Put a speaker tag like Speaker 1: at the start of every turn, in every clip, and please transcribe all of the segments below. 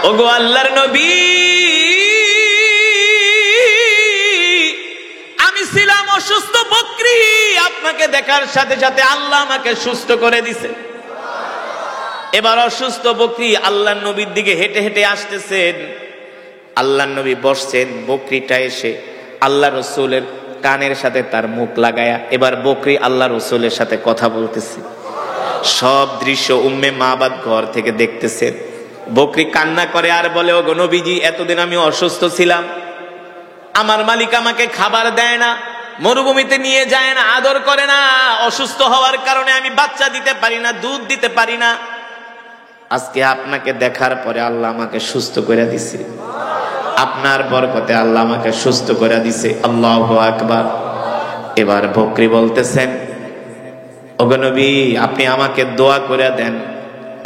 Speaker 1: ওগো আল্লাহর নবী, আমি ছিলাম অসুস্থ বকরি, আপনাকে দেখার সাথে সাথে আল্লাহ আমাকে সুস্থ করে দিছে। এবার অসুস্থ বকরি আল্লাহর নবীর দিকে হেঁটে হেঁটে আসতেছেন। আল্লাহর নবী বসছেন, বকরিটা এসে আল্লাহ রসুলের কানের সাথে তার মুখ লাগায়া এবার বকরি আল্লাহ রসুলের সাথে কথা বলতেছে। সব দৃশ্য উম্মে মাবাদ ঘর থেকে দেখতেছেন। বকরি কান্না করে আর বলে, ওগো নবীজি, এতদিন আমি অসুস্থ ছিলাম, আমার মালিক আমাকে খাবার দেয় না, মরুভূমিতে নিয়ে যায় না, আদর করে না, অসুস্থ হওয়ার কারণে আমি বাচ্চা দিতে পারি না, দুধ দিতে পারি না। আজকে আপনাকে দেখার পরে আল্লাহ আমাকে সুস্থ করে দিছে, আপনার বরকতে আল্লাহ আমাকে সুস্থ করে দিছে। আল্লাহু আকবার। এবার বকরি বলতেছেন, ওগো নবী, আপনি আমাকে দোয়া করে দেন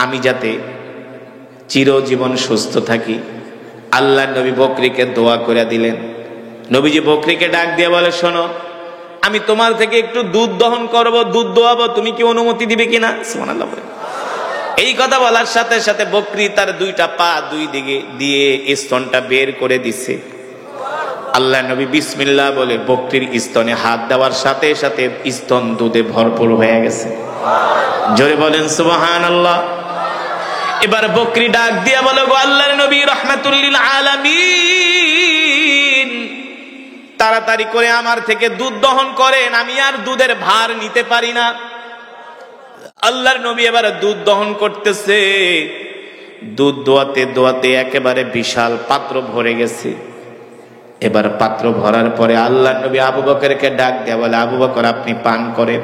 Speaker 1: আমি যাতে চিরজীবন সুস্থ থাকি। আল্লাহ নবী বকরিকে দোয়া করে দিলেন। নবীজি বকরিকে ডাক দিয়ে বলে, শোনো, আমি তোমার থেকে একটু দুধ দহন করব, দুধ দোয়াবো, তুমি কি অনুমতি দিবে কিনা? সুবহানাল্লাহ। এই কথা বলার সাথে সাথে বকরি তার দুইটা পা দুই দিকে দিয়ে স্তনটা বের করে দিছে। আল্লাহ নবী বিসমিল্লাহ বলে বকরির স্তনে হাত দেওয়ার সাথে সাথে স্তন দুধে ভরপুর হয়ে গেছে। জোরে বলেন সুবহানাল্লাহ। এবার বকরি ডাক দিয়া বলে, গো আল্লাহর নবী রাহমাতুল লিল আলামিন, তাড়াতাড়ি করে আমার থেকে দুধ দহন করেন, আমি আর দুধের ভার নিতে পারি না। আল্লাহর নবী এবার দুধ দহন করতেছে। দুধ দোয়াতে দোয়াতে একেবারে বিশাল পাত্র ভরে গেছে। এবার পাত্র ভরার পরে আল্লাহর নবী আবু বকরকে ডাক দেয়া বলে, আবু বকর, আপনি পান করেন।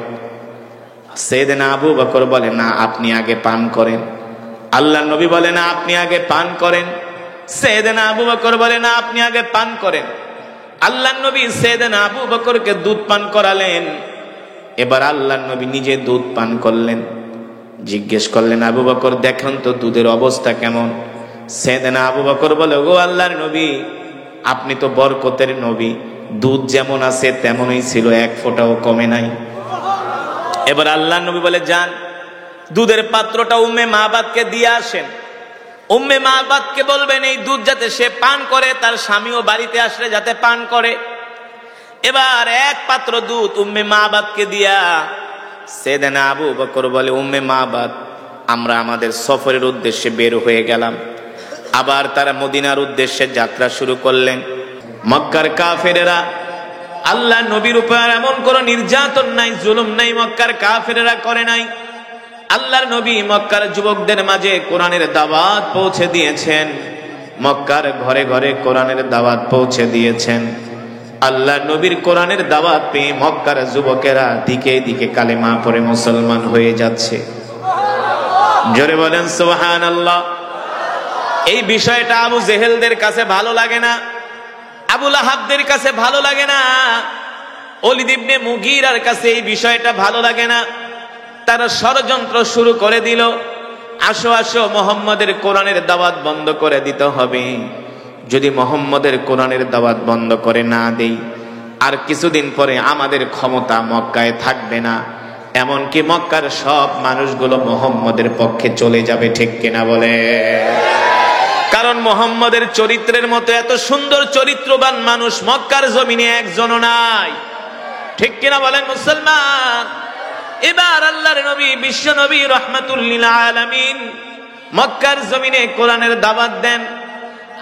Speaker 1: সাইয়েদনা আবু বকর বলে, না, আপনি আগে পান করেন। আল্লাহর নবী বলে, না, আপনি আগে পান করেন। সাইয়েদনা আবু বকর বলে, না, আপনি আগে পান করেন। আল্লাহর নবী সাইয়েদনা আবু বকরকে দুধ পান করালেন। এবার আল্লাহর নবী নিজে দুধ পান করলেন। জিজ্ঞেস করলেন, আবু বকর, দেখেন তো দুধের অবস্থা কেমন? সাইয়েদনা আবু বকর বলে, গো আল্লাহর নবী, আপনি তো বরকতের নবী, দুধ যেমন আছে তেমনই ছিল, এক ফোঁটাও কমে নাই। এবার আল্লাহর নবী বলে, যান, দুধের পাত্রটা উম্মে মাবাদকে দিয়ে আসেন। উম্মে মাবাদকে বলবেন এই দুধ যাতে সে পান করে, তার স্বামীও বাড়িতে আসলে যাতে পান করে। এবার এক পাত্র দুধ উম্মে মাবাদকে দিয়া সাইয়েদনা আবু বকর বলে, উম্মে মাবাদ, আমরা আমাদের সফরের উদ্দেশ্যে বের হয়ে গেলাম। আবার তারা মদিনার উদ্দেশ্যে যাত্রা শুরু করলেন। মক্কার কাফেরেরা, আল্লাহ নবীর উপর এমন কোন নির্যাতন নাই, জুলুম নাই, মক্কার কাফেরেরা করে নাই। আল্লাহর নবী মক্কার যুবকদের মাঝে কোরআনের দাওয়াত পৌঁছে দিয়েছেন। মক্কার ঘরে ঘরে কোরআনের দাওয়াত পৌঁছে দিয়েছেন। আল্লাহ নবীর কোরআনের দাওয়াত পেয়ে মক্কার যুবকেরা দিকে দিকে কালেমা পড়ে মুসলমান হয়ে যাচ্ছে। জোরে বলেন সুবহানাল্লাহ। এই বিষয়টা আবু জেহেলদের কাছে ভালো লাগে না, আবু লাহাবদের কাছে ভালো লাগে না, ওলীদ ইবনে মুগীরার কাছে এই বিষয়টা ভালো লাগে না। তারা ষড়যন্ত্র শুরু করে দিল, আসো আসো মুহাম্মদের কোরআনের দাওয়াত বন্ধ করে দিতে হবে। যদি মুহাম্মদের কোরআনের দাওয়াত বন্ধ করে না দেই, আর কিছুদিন পরে আমাদের ক্ষমতা মক্কায় থাকবে না, এমনকি মক্কার সব মানুষগুলো মুহাম্মদের পক্ষে চলে যাবে। ঠিক কিনা বলে? কারণ মুহাম্মদের চরিত্রের মতো এত সুন্দর চরিত্রবান মানুষ মক্কার জমিনে একজনও নাই। ঠিক কিনা বলেন মুসলমান? এবার আল্লাহর নবী, বিশ্ব নবী রাহমাতুল লিল আলামিন মক্কার জমিনে কোরআনের দাওয়াত দেন।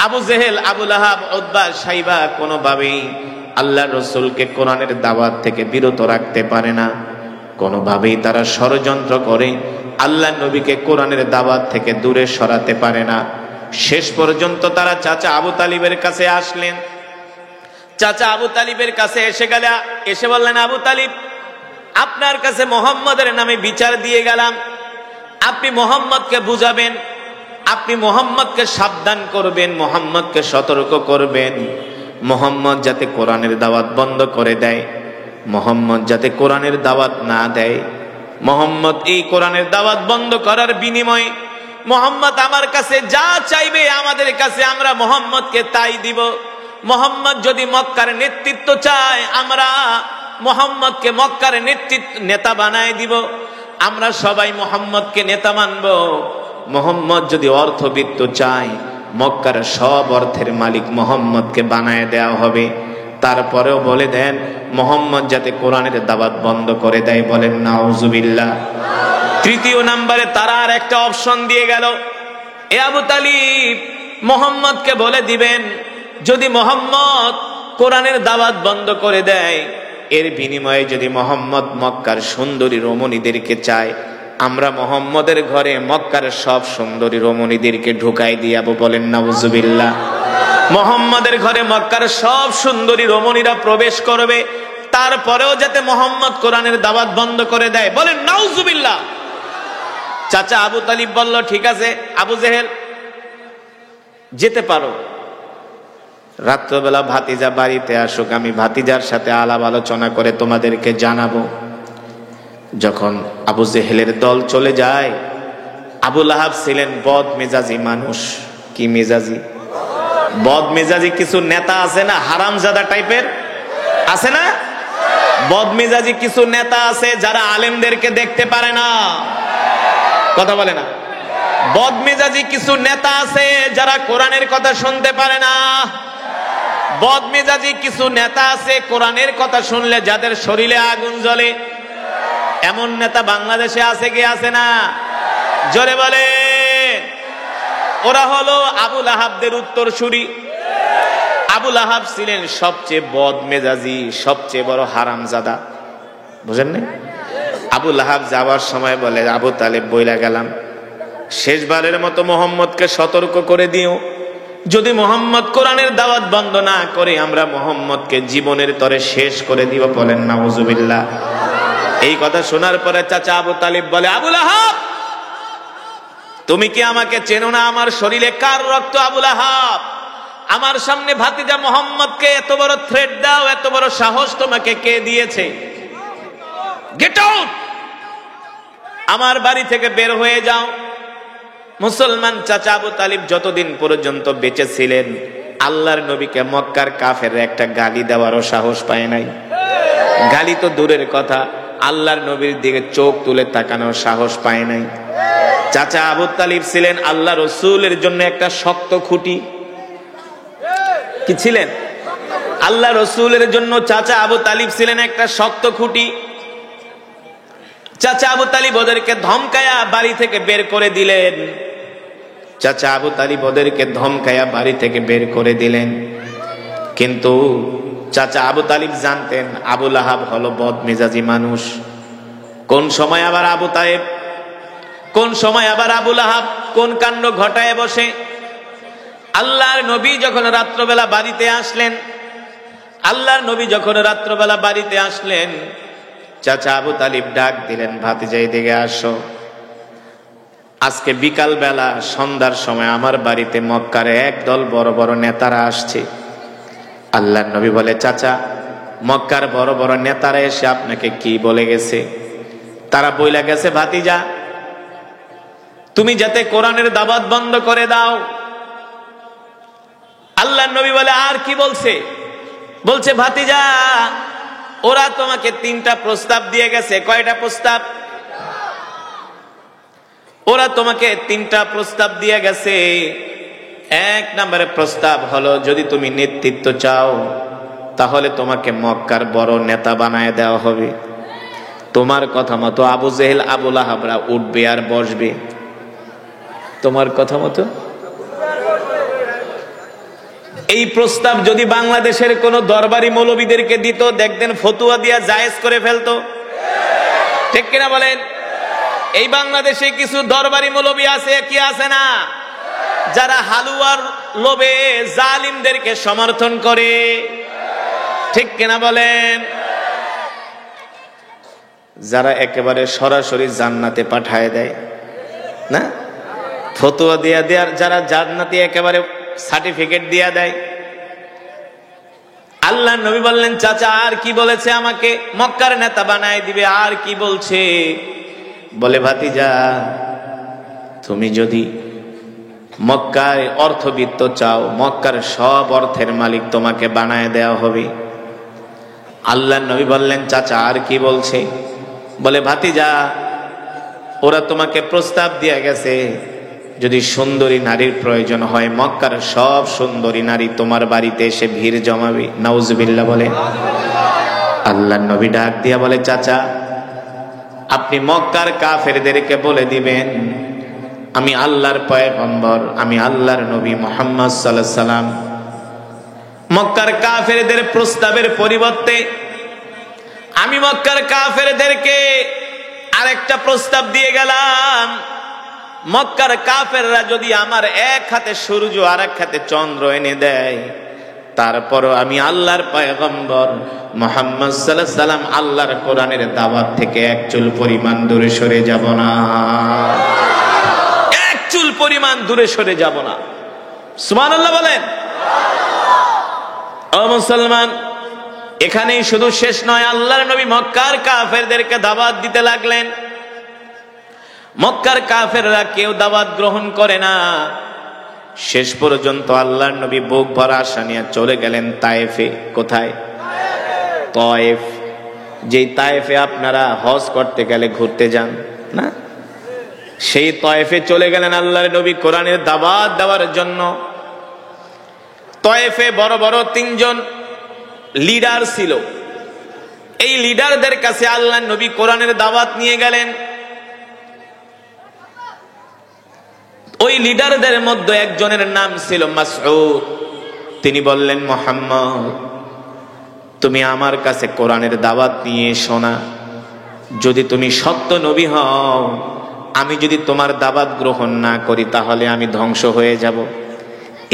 Speaker 1: আবু জেহেল, আবু লাহাব, উতবা, সাইবা কোনোভাবেই আল্লাহর রাসূলকে কোরআনের দাওয়াত থেকে বিরত রাখতে পারে না। কোনোভাবেই তারা ষড়যন্ত্র করে আল্লাহর নবীকে কোরআনের দাওয়াত থেকে দূরে সরাতে পারে না। শেষ পর্যন্ত তারা চাচা আবু তালিবের কাছে আসলেন। চাচা আবু তালিবের কাছে এসে বললেন, আবু তালিব, আপনার কাছে মুহাম্মদের নামে বিচার দিয়ে গেলাম, আপনি মুহাম্মদকে বুঝাবেন, আপনি মুহাম্মদকে সাবধান করবেন, মুহাম্মদকে সতর্ক করবেন, মুহাম্মদ যাতে কোরআনের দাওয়াত বন্ধ করে দেয়, মুহাম্মদ যাতে কোরআনের দাওয়াত না দেয়। মুহাম্মদ এই কোরআনের দাওয়াত বন্ধ করার বিনিময়ে মুহাম্মদ আমার কাছে যা চাইবে আমাদের কাছে আমরা মুহাম্মদকে তাই দিব। মুহাম্মদ যদি মক্কার নেতৃত্ব চায়, আমরা মুহাম্মদকে মক্কার নেতা বানায় দিব, আমরা সবাই মুহাম্মদকে নেতা মানব। মুহাম্মদ যদি অর্থবিত্ত চায়, মক্কার সব অর্থের মালিক মোহাম্মদকে বানায় দেওয়া হবে। তারপরেও বলে দেন মোহাম্মদ যাতে কোরআনের দাওয়াত বন্ধ করে দেয়, বলেন নাউজুবিল্লাহ। তৃতীয় নম্বরে তারা আর একটা অপশন দিয়ে গেল, এ আবু তালিব মোহাম্মদকে বলে দিবেন যদি মোহাম্মদ কোরআনের দাওয়াত বন্ধ করে দেয়, এর বিনিময়ে যদি মোহাম্মদ মক্কার সুন্দরী রমণীদেরকে চায়, আমরা মোহাম্মদের ঘরে মক্কার সব সুন্দরী রমণীদেরকে ঢুকাই দিয়াবো, বলেন নাউজুবিল্লাহ। মোহাম্মদের ঘরে মক্কার সব সুন্দরী রমণীরা প্রবেশ করবে, তারপরেও যাতে মোহাম্মদ কোরআনের দাওয়াত বন্ধ করে দেয়, বলেন নাউজুবিল্লাহ। চাচা আবু তালিব বলল ঠিক আছে আবু জেহেল যেতে পারো, রাত্রবেলা ভাতিজা বাড়িতে আসুক, আমি ভাতিজার সাথে আলাপ আলোচনা করে তোমাদেরকে জানাবো। যখন আবু জেহেলের দল চলে যায়, আবু লাহাব ছিলেন বদ মেজাজি মানুষ। কি মেজাজি? বদ মেজাজি কিছু নেতা আছে না, হারামজাদা টাইপের আছে না? বদ মেজাজি কিছু নেতা আছে যারা আলেমদেরকে দেখতে পারে না, কথা বলে না। বদ মেজাজি কিছু নেতা আছে যারা কোরআনের কথা শুনতে পারে না। বদ মেজাজি কিছু নেতা আছে কোরআনের কথা শুনলে যাদের শরীরে আগুন জ্বলে। এমন নেতা বাংলাদেশে আছে কি আছে না? জোরে বলে। ওরা হলো আবু লাহাবদের উত্তরসূরি। আবু লাহাব ছিলেন সবচেয়ে বদ মেজাজি, সবচেয়ে বড় হারামজাদা, বুঝেন না? আবু লাহাব যাওয়ার সময় বলে, আবু তালেব বইলা গেলাম, শেষবারের মতো মোহাম্মদকে সতর্ক করে দিও, যদি মোহাম্মদ কোরআনের দাওয়াত বন্ধ না করে আমরা মোহাম্মদকে জীবনের তরে শেষ করে দিব, বলেন নাউজুবিল্লাহ। এই কথা শোনার পরে চাচা আবু তালিব বলে, আবু লাহাব তুমি কি আমাকে চেনো না? আমার শরীরে কার রক্ত? আবু লাহাব আমার সামনে ভাতিজা মোহাম্মদকে এত বড় থ্রেট দাও, এত বড় সাহস তোমাকে কে দিয়েছে? গেট আউট, আমার বাড়ি থেকে বের হয়ে যাও। মুসলমান চাচা আবু তালিব যতদিন পর্যন্ত বেঁচে ছিলেন আল্লাহর নবীকে মক্কার কাফের একটা গালি দেওয়ারও সাহস পায় নাই। গালি তো দূরের কথা, আল্লাহর নবীর দিকে চোখ তুলে তাকানোর সাহস পায় নাই। চাচা আবু তালিব ছিলেন আল্লাহ রসুলের জন্য একটা শক্ত খুঁটি। কি ছিলেন? আল্লাহ রসুলের জন্য চাচা আবু তালিব ছিলেন একটা শক্ত খুঁটি। চাচা আবু তালিব ওদেরকে ধমকায়া বাড়ি থেকে বের করে দিলেন। চাচা আবু তালিব ওদেরকে ধমকায়া বাড়ি থেকে বের করে দিলেন। কিন্তু চাচা আবু তালিব জানতেন আবু লাহাব হলো বদ মেজাজি মানুষ। কোন সময় আবার আবু তালেব, কোন সময় আবার আবু লাহাব কোন কাণ্ড ঘটায় বসে। আল্লাহর নবী যখন রাত্রবেলা বাড়িতে আসলেন, আল্লাহর নবী যখন রাত্রবেলা বাড়িতে আসলেন, চাচা আবু তালিব ডাক দিলেন, ভাতিজা এদিকে আসো, আজকে বিকাল বেলা সন্ধ্যার সময় আমার বাড়িতে মক্কার একদল বড় বড় নেতারা আসছে। আল্লাহর নবী বলে, চাচা মক্কার বড় বড় নেতারা এসে আপনাকে কি বলে গেছে? তারা বইলা গেছে, ভাতিজা তুমি যাতে কোরআনের দাওয়াত বন্ধ করে দাও। আল্লাহর নবী বলে, আর কি বলছে? বলছে, ভাতিজা ওরা তোমাকে 3টা প্রস্তাব দিয়ে গেছে। কয়টা প্রস্তাব? ওরা তোমাকে 3টা প্রস্তাব দিয়ে গেছে। 1 নম্বরে প্রস্তাব হলো, যদি তুমি নেতৃত্ব চাও তাহলে তোমাকে মক্কার বড় নেতা বানায় দেওয়া হবে। তোমার কথা মতো আবু জেহেল আবু লাহাবরা উঠবে আর বসবে। তোমার কথা মতো। এই প্রস্তাব যদি বাংলাদেশের কোন দরবারি মৌলবীদেরকে দিত, দেখতেন ফতুয়া দিয়া জায়েজ করে ফেলতো, ঠিক কিনা বলেন? এই বাংলাদেশে কিছু দরবারি মৌলবী আছে কি আছে না, যারা হালুয়ার লোভে জালিমদেরকে সমর্থন করে, ঠিক কিনা বলেন? যারা একেবারে সরাসরি জান্নাতে পাঠায় দেয় না, ফতুয়া দিয়া দেয়ার, যারা জান্নাতি একেবারে সার্টিফিকেট দিয়া দেয়। আল্লাহ নবী বললেন, চাচা আর কি বলেছে? আমাকে মক্কার নেতা বানায় দিবে। আর কি বলছে? বলে, ভাতিজা তুমি যদি মক্কায় অর্থবিত্ত চাও, মক্কার সব অর্থের মালিক তোমাকে বানায় দেওয়া হবে। আল্লাহ নবী বললেন, চাচা আর কি বলছে? বলে, ভাতিজা ওরা তোমাকে প্রস্তাব দিয়ে গেছে, যদি সুন্দরী নারীর প্রয়োজন হয়, মক্কার সব সুন্দরী নারী তোমার বাড়িতে এসে ভিড় জমাবে। নাউজুবিল্লাহ বলে। আল্লাহর নবী ডাক দিয়া বলে, চাচা আপনি মক্কার কাফেরদেরকে বলে দিবেন আমি আল্লাহর পয়গম্বর, আমি আল্লাহর নবী মুহাম্মদ সাল্লাল্লাহু আলাইহি সাল্লাম। মক্কার কাফেরদের প্রস্তাবের পরিবর্তে আমি মক্কার কাফেরদেরকে আরেকটা প্রস্তাব দিয়ে গেলাম। মক্কার কাফেররা যদি আমার এক হাতে সূর্য আর এক হাতে চন্দ্র এনে দেয়, তারপরও আমি আল্লাহর পয়গম্বর মুহাম্মদ সাল্লাল্লাহু আলাইহি সাল্লাম আল্লাহর কোরআনের দাওয়াত থেকে এক চুল পরিমাণ দূরে সরে যাব না, এক চুল পরিমাণ দূরে সরে যাব না। সুবহানাল্লাহ বলেন। ও মুসলমান, এখানেই শুধু শেষ নয়, আল্লাহর নবী মক্কার কাফেরদেরকে দাওয়াত দিতে লাগলেন। মক্কার কাফেররা কেউ দাওয়াত গ্রহণ করে না। শেষ পর্যন্ত আল্লাহর নবী বুক ভরা আশা নিয়ে চলে গেলেন তায়েফে। কোথায়? তায়েফ। যেই তায়েফে আপনারা হজ করতে গেলে ঘুরতে যান না, সেই তায়েফে চলে গেলেন আল্লাহর নবী কোরআনের দাওয়াত দেওয়ার জন্য। তায়েফে বড় বড় 3 জন লিডার ছিল। এই লিডারদের কাছে আল্লাহর নবী কোরআনের দাওয়াত নিয়ে গেলেন। ওই লিডারদের মধ্যে একজনের নাম ছিল মাসউদ। তিনি বললেন, মুহাম্মদ তুমি আমার কাছে কোরআনের দাওয়াত নিয়ে এসো না। যদি তুমি সত্য নবী হও, আমি যদি তোমার দাওয়াত গ্রহণ না করি তাহলে আমি ধ্বংস হয়ে যাব।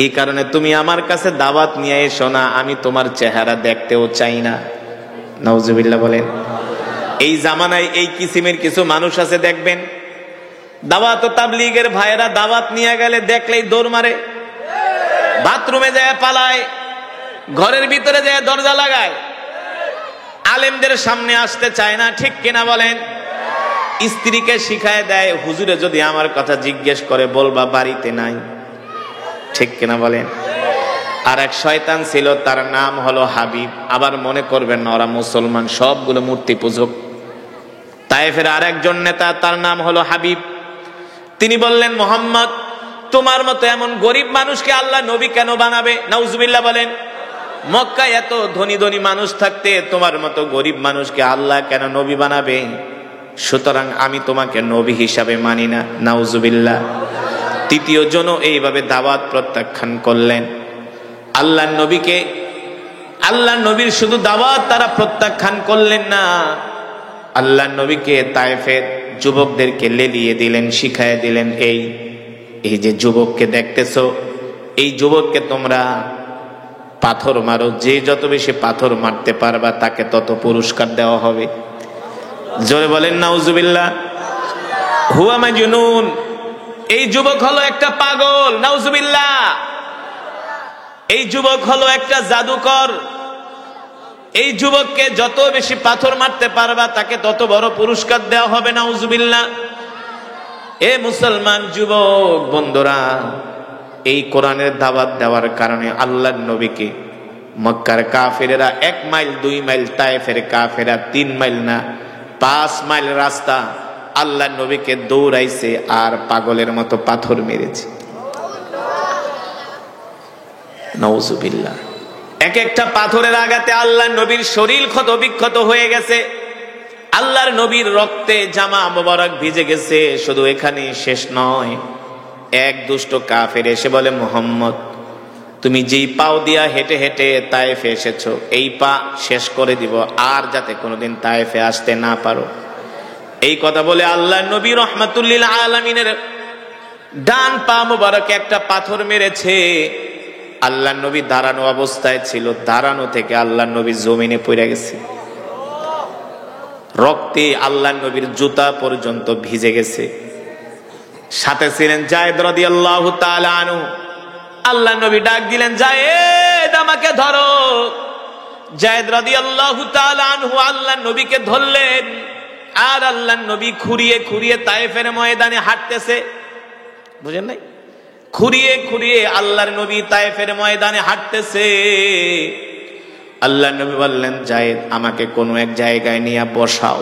Speaker 1: এই কারণে তুমি আমার কাছে দাওয়াত নিয়ে এসো না, আমি তোমার চেহারা দেখতেও চাই না। নাউজুবিল্লাহ বলেন। এই জামানায় এই কিসিমের কিছু মানুষ আছে, দেখবেন দাওয়াত ও তাবলীগের ভাইয়েরা দাওয়াত নিয়ে গেলে দেখলেই দৌড় মারে, বাথরুমে যায় পালায়, ঘরের ভিতরে যায় দরজা লাগায়, আলেমদের সামনে আসতে চায় না। ঠিক কিনা বলেন? স্ত্রীকে শিখায় দেয়, হুজুরে যদি আমার কথা জিজ্ঞেস করে বলবা বাড়িতে নাই। ঠিক কিনা বলেন? আর এক শয়তান ছিল, তার নাম হলো হাবিব। আবার মনে করবেন না ওরা মুসলমান, সবগুলো মূর্তি পূজক। তায়েফের আর একজন নেতা, তার নাম হলো হাবিব। তিনি বললেন, মুহাম্মদ তোমার মতো এমন গরিব মানুষকে আল্লাহ নবী কেন বানাবে? নাউজুবিল্লাহ বলেন। মক্কায় এত ধনী ধনী মানুষ থাকতে তোমার মতো গরিব মানুষকে আল্লাহ কেন নবী বানাবে? সুতরাং আমি তোমাকে নবী হিসাবে মানি না। নাউজুবিল্লাহ। তৃতীয় জন এইভাবে দাওয়াত প্রত্যাখ্যান করলেন। আল্লাহর নবীকে, আল্লাহর নবীর শুধু দাওয়াত তারা প্রত্যাখ্যান করলেন না, আল্লাহর নবীকে তায়েফের যুবকদেরকে লেলিয়ে দিলেন, শিখায় দিলেন, এই যে যুবককে দেখতেছো, এই যুবককে তোমরা পাথর মারো, যে যত বেশি পাথর মারতে পারবা তাকে তত পুরস্কার দেওয়া হবে। জোরে বলেন নাউজুবিল্লাহ। হুয়া মাজনুন, এই যুবক হলো একটা পাগল। নাউজুবিল্লাহ। এই যুবক হলো একটা জাদুকর। এই যুবককে যত বেশি পাথর মারতে পারবা তাকে তত বড় পুরস্কার দেওয়া হবে। নাউজুবিল্লাহ। এ মুসলমান যুবক বন্ধুরা, এই কোরআনের দাওয়াত দেওয়ার কারণে আল্লাহর নবীকে মক্কার কাফেরেরা 1 মাইল 2 মাইল, তায়েফের কাফেরা 3 মাইল না 5 মাইল রাস্তা আল্লাহর নবীকে দৌড়াইছে আর পাগলের মতো পাথর মেরেছে। নাউজুবিল্লাহ। এক একটা পাথরের আঘাতে আল্লাহর নবীর শরীর ক্ষত বিক্ষত হয়ে গেছে। আল্লাহর নবীর রক্তে জামা মোবারক ভিজে গেছে। শুধু এখানে শেষ নয়, এক দুষ্ট কাফের এসে বলে, মুহাম্মদ তুমি যেই পাও দিয়া হেঁটে হেঁটে তায়েফে এসেছো, এই পা শেষ করে দিব, আর যাতে কোনোদিন তায়েফে আসতে না পারো। এই কথা বলে আল্লাহর নবী রাহমাতুল লিল আলামিনের ডান পা মোবারকে একটা পাথর মেরেছে। আল্লাহর নবী দাঁড়ানো অবস্থায় ছিল, দাঁড়ানো থেকে আল্লাহর নবী জমিনে পড়ে গেছে। রক্তে আল্লাহর নবীর জুতা পর্যন্ত ভিজে গেছে। সাথে ছিলেন যায়েদ রাদিয়াল্লাহু তাআলা আনহু। আল্লাহর নবী ডাক দিলেন, যায়েদ আমাকে ধরো। যায়েদ রাদিয়াল্লাহু তাআলা আনহু আল্লাহর নবীকে ধরলেন। আর আল্লাহর নবী খুঁড়িয়ে খুঁড়িয়ে তায়েফের ময়দানে হাঁটতেছে। বুঝেন নাই? খুঁড়িয়ে খুঁড়িয়ে আল্লাহর নবী তায়েফের ময়দানে হাঁটতেছে। আল্লাহর নবী বললেন, যায়েদ আমাকে কোনো এক জায়গায় নিয়ে বসাও,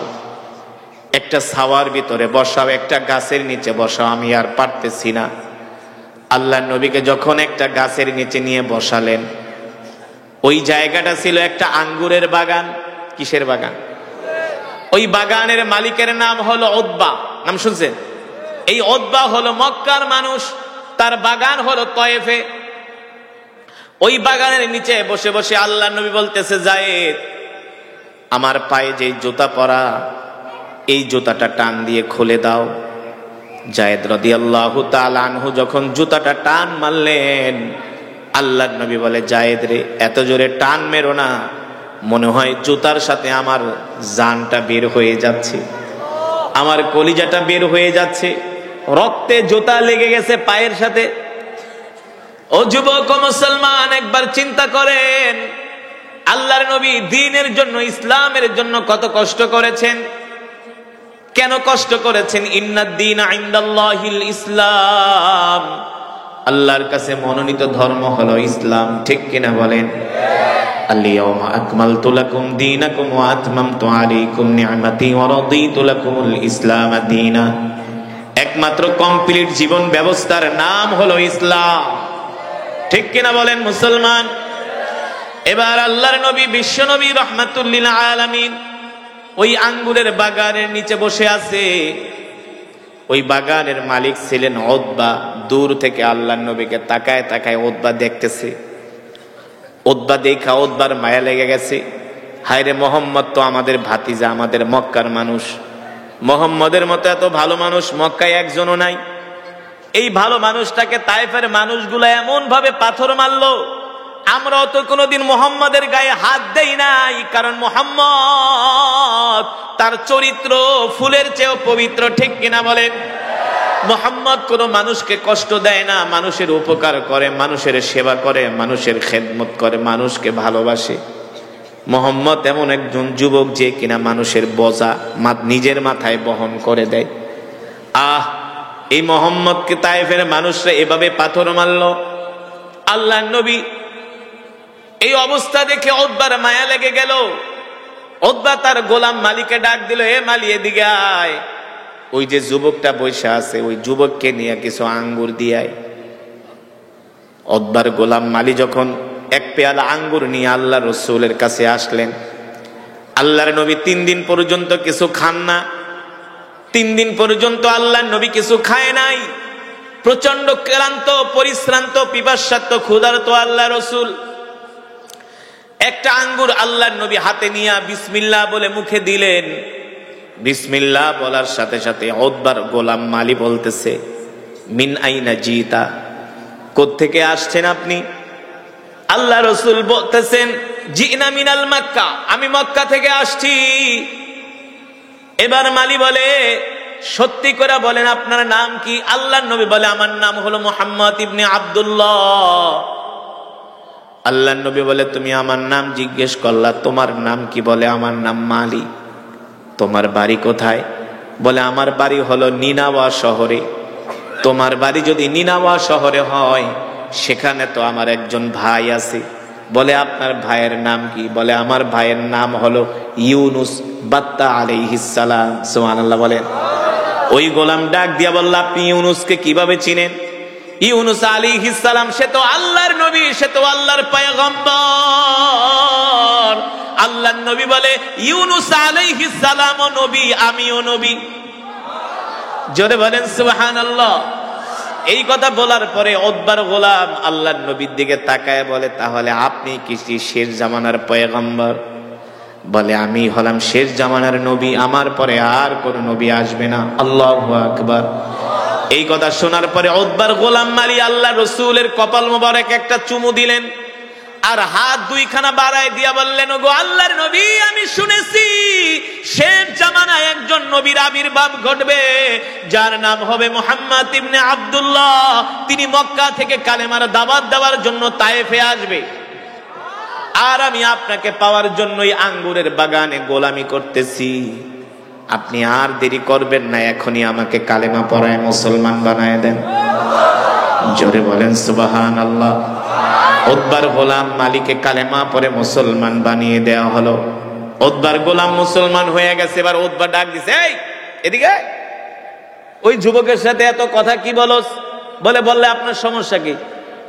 Speaker 1: একটা ছাওয়ার ভিতরে বসাও, একটা গাছের নিচে বসাও, আমি আর পারতেছি না। আল্লাহ নবীকে যখন একটা গাছের নিচে নিয়ে বসালেন, ওই জায়গাটা ছিল একটা আঙ্গুরের বাগান। কিসের বাগান? ওই বাগানের মালিকের নাম হলো উতবা। নাম শুনছেন? এই উতবা হলো মক্কার মানুষ, তার বাগান হলো তয়েফে। ওই বাগানের নিচে বসে বসে আল্লাহ নবী বলতেছে, যায়েদ, আমার পায়ে যে জুতা পরা, এই জুতাটা টান দিয়ে খুলে দাও। যায়েদ রাদিয়াল্লাহু তাআলা আনহু যখন জুতাটা টান মারলেন, আল্লাহ নবী বলে, যায়েদ রে, এত জোরে টান মেরো না, মনে হয় জুতার সাথে আমার জানটা বের হয়ে যাচ্ছে, আমার কলিজাটা বের হয়ে যাচ্ছে, রক্তে জুতা লেগে গেছে পায়ের সাথে। ও যুবক ও মুসলমান, একবার চিন্তা করেন, আল্লাহর নবী দ্বীনের জন্য, ইসলামের জন্য কত কষ্ট করেছেন। কেন কষ্ট করেছেন? ইন্নাদ দীনা ইনদাল্লাহিল ইসলাম, আল্লাহর কাছে মনোনীত ধর্ম হলো ইসলাম। ঠিক কিনা বলেন? আল-ইয়াওমা আকমালতু লাকুম দীনাকুম ওয়া আতমামতু আলাইকুম নি'মাতি ওয়া রাদিতু লাকুমুল ইসলাম দীনা। একমাত্র কমপ্লিট জীবন ব্যবস্থার নাম হলো ইসলাম। ঠিক কিনা বলেন মুসলমান? এবার আল্লাহর নবী, বিশ্ব নবী রাহমাতুল লিল আলামিন ওই আঙ্গুরের বাগানের নিচে বসে আছে। ওই বাগানের মালিক ছিলেন উতবা। দূর থেকে আল্লাহর নবীকে তাকায় তাকায় উতবা দেখতেছে। উতবা দেখা উতবার মায়া লেগে গেছে। হায়রে, মোহাম্মদ তো আমাদের ভাতিজা, আমাদের মক্কার মানুষ, মোহাম্মদের মতো এত ভালো মানুষ মক্কায় একজনও নাই। এই ভালো মানুষটাকে তায়েফের মানুষগুলো এমন ভাবে পাথর মারলো, আমরাও তো কোনোদিন মোহাম্মদের গায়ে হাত দেই নাই, কারণ মোহাম্মদ তার চরিত্র ফুলের চেয়েও পবিত্র। ঠিক কিনা বলেন? মোহাম্মদ কোনো মানুষকে কষ্ট দেয় না, মানুষের উপকার করে, মানুষের সেবা করে, মানুষের খেদমত করে, মানুষকে ভালোবাসে। মোহাম্মদ এমন একজন যুবক যে কিনা মানুষের বোঝা নিজের মাথায় বহন করে দেয়। এই মোহাম্মদকে তায়েফের মানুষরা এভাবে পাথর মারল। আল্লাহর নবী এই অবস্থা দেখে উতবার মায়া লেগে গেল। উতবা তার গোলাম মালিকে ডাক দিল, হে মালি, এদিকে আয়, ওই যে যুবকটা বসে আছে, ওই যুবককে নিয়ে কিছু আঙ্গুর দিয়ায়। উতবার গোলাম মালি যখন এক পেয়ালা আঙ্গুর নিয়ে আল্লাহ রসুলের কাছে আসলেন, আল্লাহর নবী 3 দিন পর্যন্ত কিছু খান না। 3 দিন পর্যন্ত আল্লাহর নবী কিছু খায় নাই। প্রচন্ড ক্লান্ত, পরিশ্রান্ত, পিপাসার্ত, ক্ষুধার্ত আল্লাহ রসুল একটা আঙ্গুর আল্লাহর নবী হাতে নিয়ে বিসমিল্লাহ বলে মুখে দিলেন। বিসমিল্লাহ বলার সাথে সাথে উতবার গোলাম মালি বলতেছে, মিন আইনা জিতা, কোত্থেকে আসছেন আপনি? আল্লাহ রসুল বলতেছেন, জিনা মিনাল মক্কা, আমি মক্কা থেকে আসছি। এবার মালি বলে, সত্যি করে বলেন আপনার নাম কি? আল্লাহর নবী বলে, আমার নাম হলো মুহাম্মদ ইবনে আব্দুল্লাহ। আল্লাহর নবী বলে, তুমি আমার নাম জিজ্ঞেস করলা, তোমার নাম কি? বলে, আমার নাম মালি। তোমার বাড়ি কোথায়? বলে, আমার বাড়ি হলো নিনাওয়া শহরে। তোমার বাড়ি যদি নিনাওয়া শহরে হয়, সেখানে তো আমার একজন ভাই আছে। বলে, আপনার ভাইয়ের নাম কি? বলে, আমার ভাইয়ের নাম হলো ইউনুস বাত্তা আলাইহিস সালাম। সুবহানাল্লাহ বলেন। ওই গোলাম ডাক দিয়া বলল, আপনি ইউনুসকে কিভাবে চিনেন? ইউনুস আলাইহিস সালাম, সে তো আল্লাহর নবী, সে তো আল্লাহর পয়গম্বর। আল্লাহর নবী বলে, ইউনুস আলাইহিস সালাম ও নবী, আমিও নবী। জোরে বলেন সুবহানাল্লাহ। এই কথা বলার পরে উতবার গোলাম আল্লাহর নবীর দিকে তাকায় বলে, তাহলে আপনি কি শেষ জামানার পয়গম্বর? বলে, আমি হলাম শেষ জামানার নবী, আমার পরে আর কোন নবী আসবে না। আল্লাহু আকবার। এই কথা শোনার পরে উতবার গোলাম মালি আল্লাহ রসুলের কপাল মোবারক একটা চুমু দিলেন, আর হাত 2খানা বাড়ায় দিয়া বললেন, ওগো আল্লাহর নবী, আমি শুনেছি শেষ জামানায় একজন নবীর আবির্ভাব ঘটবে, যার নাম হবে মুহাম্মদ ইবনে আব্দুল্লাহ। তিনি মক্কা থেকে কালেমার দাওয়াত দেওয়ার জন্য তায়েফে আসবে, আর আমি আপনাকে পাওয়ার জন্যই আঙ্গুরের বাগানে গোলামি করতেছি। আপনি আর দেরি করবেন না, এখনই আমাকে কালেমা পড়ায় মুসলমান বানায় দেন। জোরে বলেন সুবহানাল্লাহ। উতবার গোলাম মালিকে কালেমা পড়ে মুসলমান বানিয়ে দেওয়া হলো। উতবার গোলাম মুসলমান হয়ে গেছে। এবার উতবা ডাক দিছে, এই এদিকে, ওই যুবকের সাথে এত কথা কি বলস? বললে আপনার সমস্যা কি?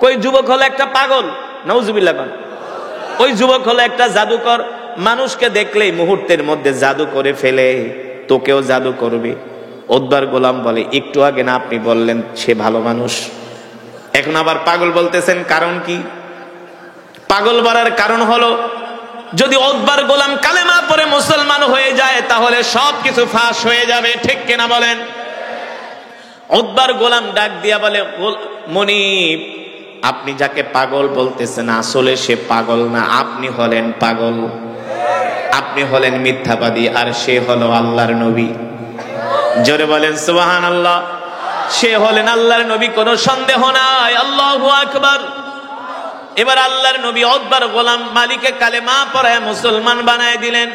Speaker 1: কই যুবক হলো একটা পাগল, নাউজুবিল্লাহ। ওই যুবক হলো একটা জাদুকর, মানুষকে দেখলেই মুহূর্তের মধ্যে জাদু করে ফেলে, তোকেও জাদু করবে। উদ্বার গোলাম বলে, একটু আগে না আপনি বললেন সে ভালো মানুষ, এখন আবার পাগল বলতেছেন, কারণ কি? পাগল বলার কারণ হলো, যদি উদ্বার গোলাম কালেমা পড়ে মুসলমান হয়ে যায় তাহলে সবকিছু ফাঁস হয়ে যাবে, ঠিক কিনা বলেন? উদ্বার গোলাম ডাক দিয়া বলে, মনিব, আপনি যাকে পাগল বলতেছেন আসলে সে পাগল না, আপনি হলেন পাগল, আপনি হলেন মিথ্যাবাদী, আর সে হলো আল্লাহর নবী। জোরে বলেন সুবহানাল্লাহ। সে হলেন আল্লাহর নবী, কোনো সন্দেহ নাই। আল্লাহু আকবার। এবার আল্লাহর নবী উদ্বার গোলাম মালিকে কালেমা পড়ায় মুসলমান বানায় দিলেন।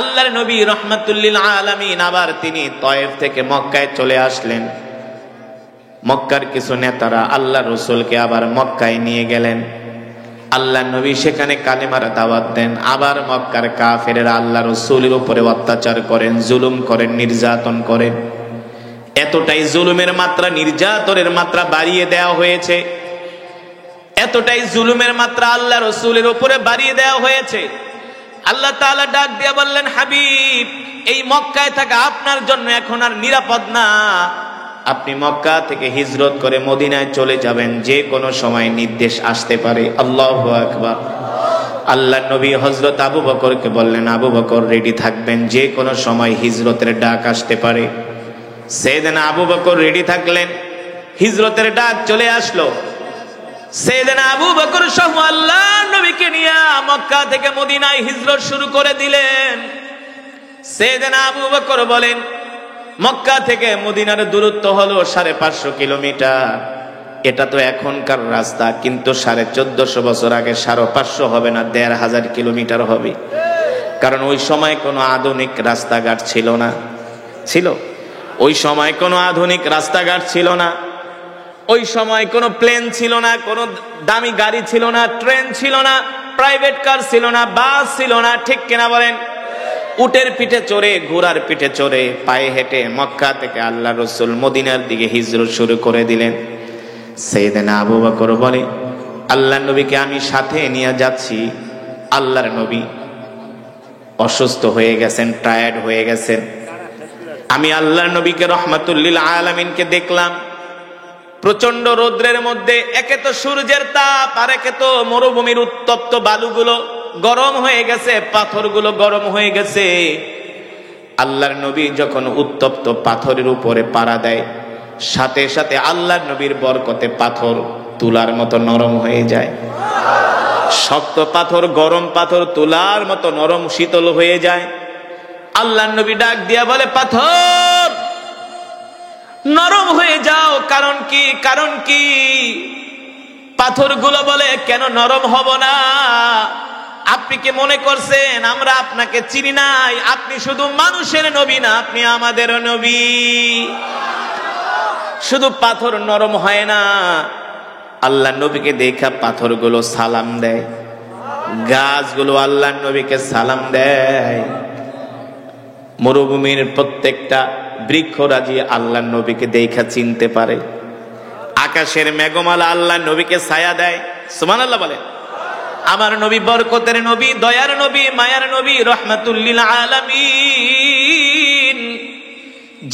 Speaker 1: আল্লাহর নবী রাহমাতুল লিল আলামিন আবার তিনি তয়েফ থেকে মক্কায় চলে আসলেন। মক্কার কিছু নেতারা আল্লাহ রসুলকে আবার মক্কায় নিয়ে গেলেন। আল্লাহ নবী সেখানে কালেমার দাওয়াত দেন। আবার মক্কার কাফেরেরা আল্লাহ রসুলের উপরে অত্যাচার করেন, জুলুম করেন, নির্যাতন করেন। এতটাই জুলুমের মাত্রা, নির্যাতনের মাত্রা বাড়িয়ে দেওয়া হয়েছে, এতটাই জুলুমের মাত্রা আল্লাহ রসুলের উপরে বাড়িয়ে দেওয়া হয়েছে। আল্লাহ তাআলা ডাক দিয়ে বললেন, হাবিব, এই মক্কায় থাকা আপনার জন্য এখন আর নিরাপদ না, আপনি মক্কা থেকে হিজরত করে মদিনায় চলে যাবেন, যে কোনো সময় নির্দেশ আসতে পারে। আল্লাহু আকবার। আল্লাহ নবী হযরত আবু বকরকে বললেন, আবু বকর রেডি থাকবেন, যে কোনো সময় হিজরতের ডাক আসতে পারে। সাইয়েদনা আবু বকর রেডি থাকলেন, হিজরতের ডাক চলে আসলো। সাইয়েদনা আবু বকর সহ আল্লাহ নবীকে নিয়ে মক্কা থেকে মদিনায় হিজরত শুরু করে দিলেন। সাইয়েদনা আবু বকর বলেন, মক্কা থেকে মদিনার দূরত্ব হলো 550 কিলোমিটার। এটা তো এখনকার রাস্তা, কিন্তু 1450 বছর আগে 550 হবে না, 1500 কিলোমিটার হবে। কারণ ওই সময় কোনো আধুনিক রাস্তাঘাট ছিল না। ছিল? ওই সময় কোনো আধুনিক রাস্তাঘাট ছিল না, ওই সময় কোনো প্লেন ছিল না, কোনো দামি গাড়ি ছিল না, ট্রেন ছিল না, প্রাইভেট কার ছিল না, বাস ছিল না, ঠিক কিনা বলেন? উটের পিঠে চড়ে, ঘোড়ার পিঠে চড়ে, পায়ে হেঁটে মক্কা থেকে আল্লাহ রসুল মদিনার দিকে হিজরত শুরু করে দিলেন। সাইয়েদনা আবু বকর বলে, আল্লাহর নবীকে আমি সাথে নিয়ে যাচ্ছি। আল্লাহর নবী অসুস্থ হয়ে গেছেন, টায়ার্ড হয়ে গেছেন। আমি আল্লাহর নবীকে রাহমাতুল লিল আলামিনকে দেখলাম প্রচন্ড রৌদ্রের মধ্যে, একে তো সূর্যের তাপ, আর একে তো মরুভূমির উত্তপ্ত বালুগুলো গরম হয়ে গেছে, পাথরগুলো গরম হয়ে গেছে। আল্লাহর নবী যখন উত্তপ্ত পাথরের উপরে পাড়া দেয়, সাথে সাথে আল্লাহর নবীর বরকতে পাথর তুলার মতো নরম হয়ে যায়। শক্ত পাথর, গরম পাথর তুলার মতো নরম শীতল হয়ে যায়। আল্লাহর নবী ডাক দিয়া বলে, পাথর নরম হয়ে যাও। কারণ কি? কারণ কি? পাথরগুলো বলে, কেন নরম হব না? আপনি কি মনে করছেন আমরা আপনাকে চিনি নাই? আপনি শুধু মানুষের নবী না, আপনি আমাদের নবী। শুধু পাথর নরম হয় না, আল্লাহ নবীকে দেখা পাথরগুলো সালাম দেয়, গাছগুলো আল্লাহ নবীকে সালাম দেয়। মরুভূমির প্রত্যেকটা বৃক্ষরাজি আল্লাহ নবীকে দেখা চিনতে পারে। আকাশের মেঘমালা আল্লাহ নবীকে ছায়া দেয়। সুবহানাল্লাহ বলে। আমার নবী বরকতের নবী, দয়ার নবী, মায়ার নবী, রাহমাতুল লিল আলামিন,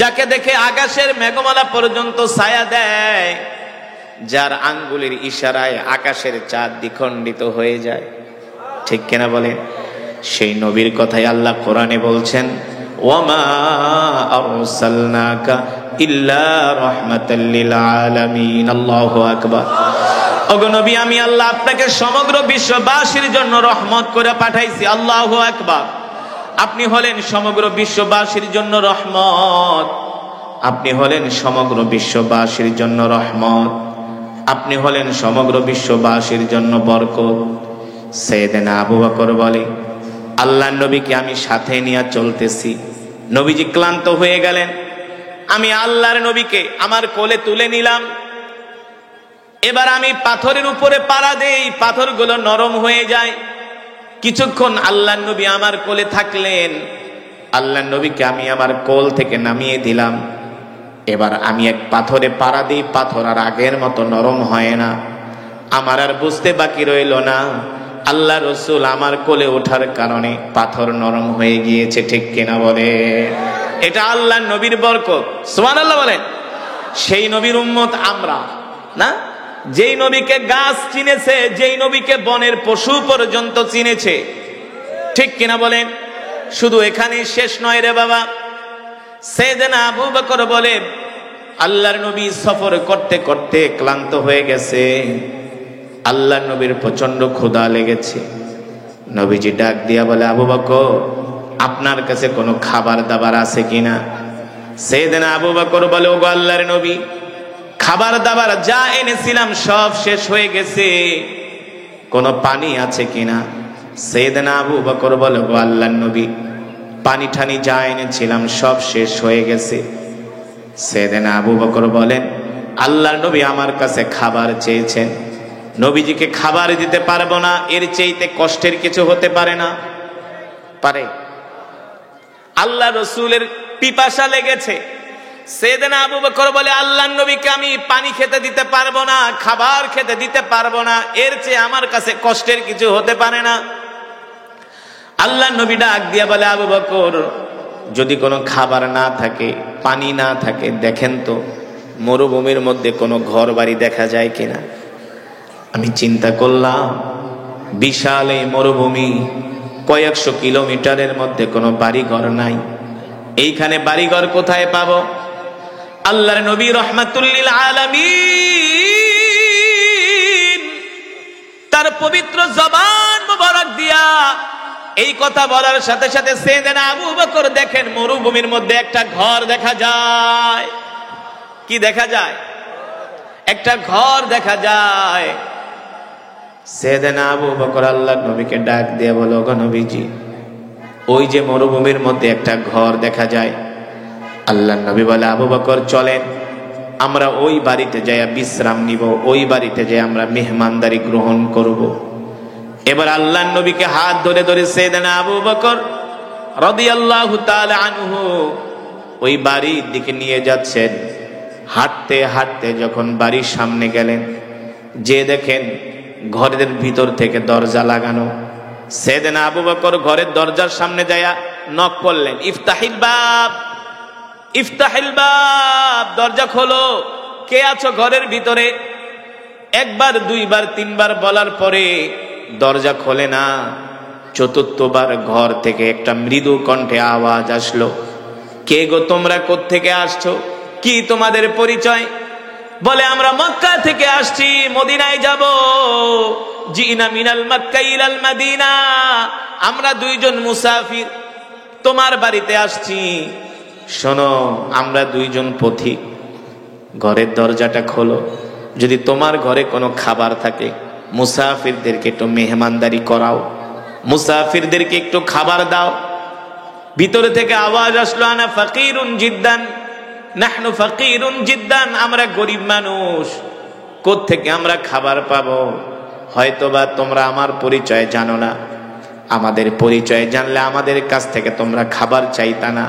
Speaker 1: যাকে দেখে আকাশের মেঘমালা পর্যন্ত ছায়া দেয়, যার আঙ্গুলের ইশারায় আকাশের চাঁদ দ্বিখণ্ডিত হয়ে যায়, ঠিক কিনা বলেন? সেই নবীর কথাই আল্লাহ কোরআনে বলছেন, ওয়ামা আরসালনাকা ইল্লা রাহমাতাল লিল আলামিন। আল্লাহু আকবার। ওগো নবী, আমি আল্লাহ আপনাকে সমগ্র বিশ্ববাসীর জন্য রহমত করে পাঠাইছি। আল্লাহু আকবার। আপনি হলেন সমগ্র বিশ্ববাসীর জন্য রহমত, আপনি হলেন সমগ্র বিশ্ববাসীর জন্য রহমত, আপনি হলেন সমগ্র বিশ্ববাসীর জন্য বরকত। সাইয়েদনা আবু বকর বলে, আল্লাহর নবীকে আমি সাথে নিয়ে চলতেছি। নবীজি ক্লান্ত হয়ে গেলেন। আমি আল্লাহর নবীকে আমার কোলে তুলে নিলাম। এবার আমি পাথরের উপরে পাড়া দেই, পাথরগুলো নরম হয়ে যায়। কিছুক্ষণ আল্লাহর নবী আমার কোলে থাকলেন। আল্লাহর নবীকে আমি আমার কোল থেকে নামিয়ে দিলাম। এবার আমি এক পাথরে পাড়া দিই, পাথর আর আগের মতো নরম হয় না। আমার আর বুঝতে বাকি রইল না আল্লাহ রসুল আমার কোলে ওঠার কারণে পাথর নরম হয়ে গিয়েছে, ঠিক কিনা বলে? এটা আল্লাহ নবীর বরকত, সুবহানাল্লাহ বলেন। সেই নবীর উম্মত আমরা না, যেই নবীকে গাছ চিনেছে, যেই নবীকে বনের পশু পর্যন্ত চিনেছে, ঠিক কিনা বলেন? শুধু এখানে শেষ নয় রে বাবা। সাইয়েদনা আবু বকর বলে, আল্লাহর নবী সফর করতে করতে ক্লান্ত হয়ে গেছে, আল্লাহর নবীর প্রচন্ড ক্ষুধা লেগেছে। নবীজি ডাক দিয়া বলে, আবু বকর আপনার কাছে কোনো খাবার দাবার আছে কিনা? সাইয়েদনা আবু বকর বলে, ওগো আল্লাহর নবী, খাবার দাবার যা এনেছিলাম সব শেষ হয়ে গেছে, কোনো পানি আছে কিনা? সাইয়েদনা আবু বকর বলে, ওগো আল্লাহর নবী, পানি ঠানি যা এনেছিলাম সব শেষ হয়ে গেছে। সাইয়েদনা আবু বকর বলেন, আল্লাহর নবী আমার কাছে খাবার চেয়েছেন, নবীজিকে খাবার দিতে পারবো না, এর চাইতে কষ্টের কিছু হতে পারে না? পারে? আল্লাহ রসুলের পিপাসা লেগেছে। সাইয়েদনা আবু বকর বলে, আল্লাহর নবীকে আমি পানি খেতে দিতে পারবো না, খাবার খেতে দিতে পারবো না, এর চেয়ে আমার কাছে কষ্টের কিছু হতে পারে না। আল্লাহর নবী ডাক দিয়া বলে, আবু বকর যদি কোনো খাবার না থাকে, পানি না থাকে, দেখেন তো মরুভূমির মধ্যে কোনো ঘর বাড়ি দেখা যায় কিনা। আমি চিন্তা করলাম, বিশাল এই মরুভূমি, কয়েকশো কিলোমিটারের মধ্যে কোনো বাড়িঘর নাই, এইখানে বাড়িঘর কোথায় পাবো? আল্লাহর নবী রাহমাতুল লিল আলামিন তার পবিত্র জবান মুবারক দিয়া এই কথা বলার সাথে সাথে সাইয়েদনা আবু বকর দেখেন মরুভূমির মধ্যে একটা ঘর দেখা যায়। কি দেখা যায়? একটা ঘর দেখা যায়। সাইয়েদনা আবু বকর আল্লাহর নবীকে ডাক দিয়ে বলো, ওগো নবীজি, ওই যে মরুভূমির মধ্যে একটা ঘর দেখা যায়। আল্লাহর নবী বলে, আবু বকর চলেন আমরা ওই বাড়িতে যাইয়া বিশ্রাম নিব, ওই বাড়িতে যাই আমরা মেহমানদারি গ্রহণ করব। এবার আল্লাহর নবীকে হাত ধরে ধরে সাইয়েদনা আবু বকর রাদিয়াল্লাহু তাআলা আনহু ওই বাড়ির দিকে নিয়ে যাচ্ছেন। হাঁটতে হাঁটতে যখন বাড়ির সামনে গেলেন, যে দেখেন ঘরের ভিতর থেকে দরজা লাগানো। সাইয়েদনা আবু বকর ঘরের দরজার সামনে যায়া নক করলেন, ইফতাহিল বাব, ইফতাহিল বাব, দরজা খোলো, কে আছো ঘরের ভিতরে? একবার, দুইবার, তিনবার বলার পরে দরজা খোলে না। চতুর্থবার ঘর থেকে একটা মৃদু কণ্ঠে আওয়াজ আসলো, কে গো তোমরা কোত্থেকে আসছো? কি তোমাদের পরিচয়? বলে, আমরা মক্কা থেকে আসছি, মদিনায় যাব। জিনা মিনাল মক্কা ইলাল মদিনা, আমরা দুইজন মুসাফির তোমার বাড়িতে আসছি। শোনো, আমরা দুইজন পথিক, ঘরের দরজাটা খোলো, যদি তোমার ঘরে কোনো খাবার থাকে মুসাফিরদেরকে একটু মেহমানদারি করাও, মুসাফিরদেরকে একটু খাবার দাও। ভিতরে থেকে আওয়াজ আসলো, আনা ফাকিরুন জিদ্দান, নাহনু ফাকিরুন জিদ্দান, আমরা গরিব মানুষ, কোত্থেকে আমরা খাবার পাবো? হয়তোবা তোমরা আমার পরিচয় জানো না, আমাদের পরিচয় জানলে আমাদের কাছ থেকে তোমরা খাবার চাইতা না।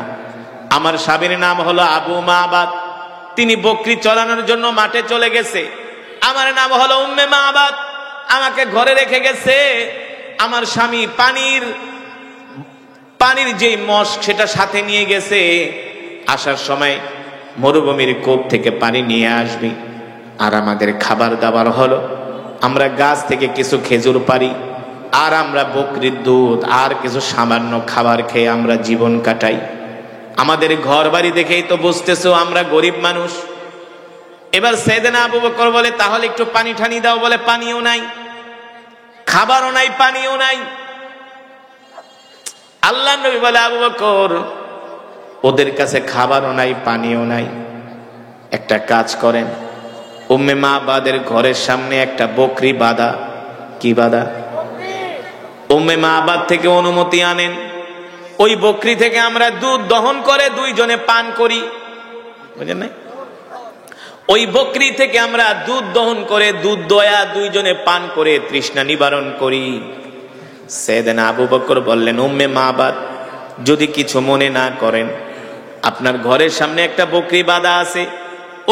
Speaker 1: আমার স্বামীর নাম হলো আবু মাবাদ, তিনি বকরি চড়ানোর জন্য মাঠে চলে গেছে। আমার নাম হলো উম্মে মাবাদ, আমাকে ঘরে রেখে গেছে। আমার স্বামী পানির যে মশক সেটা সাথে নিয়ে গেছে, আসার সময় মরুভূমির কূপ থেকে পানি নিয়ে আসবি। আর আমাদের খাবার দাবার হলো, আমরা গাছ থেকে কিছু খেজুর পারি, আর আমরা বকরির দুধ আর কিছু সামান্য খাবার খেয়ে আমরা জীবন কাটাই। আমাদের ঘর বাড়ি দেখেই তো বুঝতেছো আমরা গরিব মানুষ। এবার সাইয়েদনা আবু বকর বলে, তাহলে একটু পানি ঠানি দাও। বলে, পানিও নাই, খাবারও নাই, পানিও নাই। আল্লাহর নবী বলে, আবু বকর ওদের কাছে খাবারও নাই, পানিও নাই, একটা কাজ করেন, উম্মে মাবাদের ঘরের সামনে একটা বকরি বাঁধা। কি বাঁধা? উম্মে মাবাদ থেকে অনুমতি আনেন, ওই বকরি থেকে আমরা দুধ দহন করে দুইজনে পান করি। বুঝেন নাই? ওই বকরি থেকে আমরা দুধ দহন করে দুধ দয়া দুইজনে পান করে তৃষ্ণা নিবারণ করি। সাইয়েদনা আবু বকর বললেন, উম্মে মাবাদ যদি কিছু মনে না করেন, আপনার ঘরের সামনে একটা বকরি বাঁধা আছে,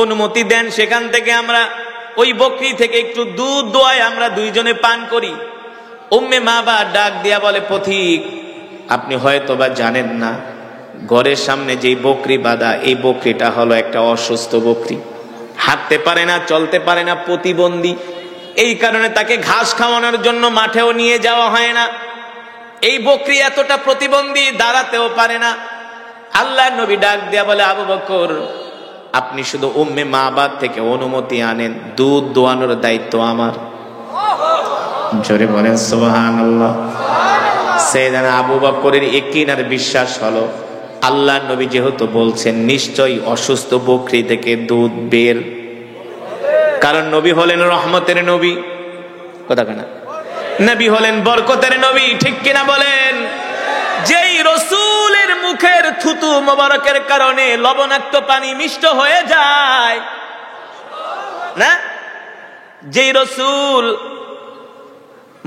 Speaker 1: অনুমতি দেন সেখান থেকে আমরা ওই বকরি থেকে একটু দুধ দোয়ায় আমরা দুইজনে পান করি। উম্মে মাবা ডাক দিয়া বলে, পথিক আপনি হয়তো বা জানেন না, ঘরের সামনে যেই বকরি বাঁধা, এই বকরিটা হলো একটা অসুস্থ বকরি, হাঁটতে পারে না, চলতে পারে না, প্রতিবন্ধী। এই কারণে তাকে ঘাস খাওয়ানোর জন্য মাঠেও নিয়ে যাওয়া হয় না। এই বকরি এতটা প্রতিবন্ধী, দাঁড়াতেও পারে না। আল্লাহর নবী ডাক দিয়া বলে, আবু বকর আপনি শুধু উম্মে মাবাদ থেকে অনুমতি আনেন, দুধ দোয়ানোর দায়িত্ব আমার। জোরে বলেন সুবহানাল্লাহ। সাইয়েদনা আবু বকরের ইয়াকিন আর বিশ্বাস হলো, আল্লাহর নবী যেহেতু বলছেন নিশ্চয়ই অসুস্থ বকরি থেকে দুধ বের, কারণ নবী হলেন রহমতের নবী, কথা কেনা, নবী হলেন বরকতের নবী, ঠিক কিনা বলেন? যেই রসুলের মুখের থুতু মোবারকের কারণে লবণাক্ত পানি মিষ্ট হয়ে যায় না, যেই রসুল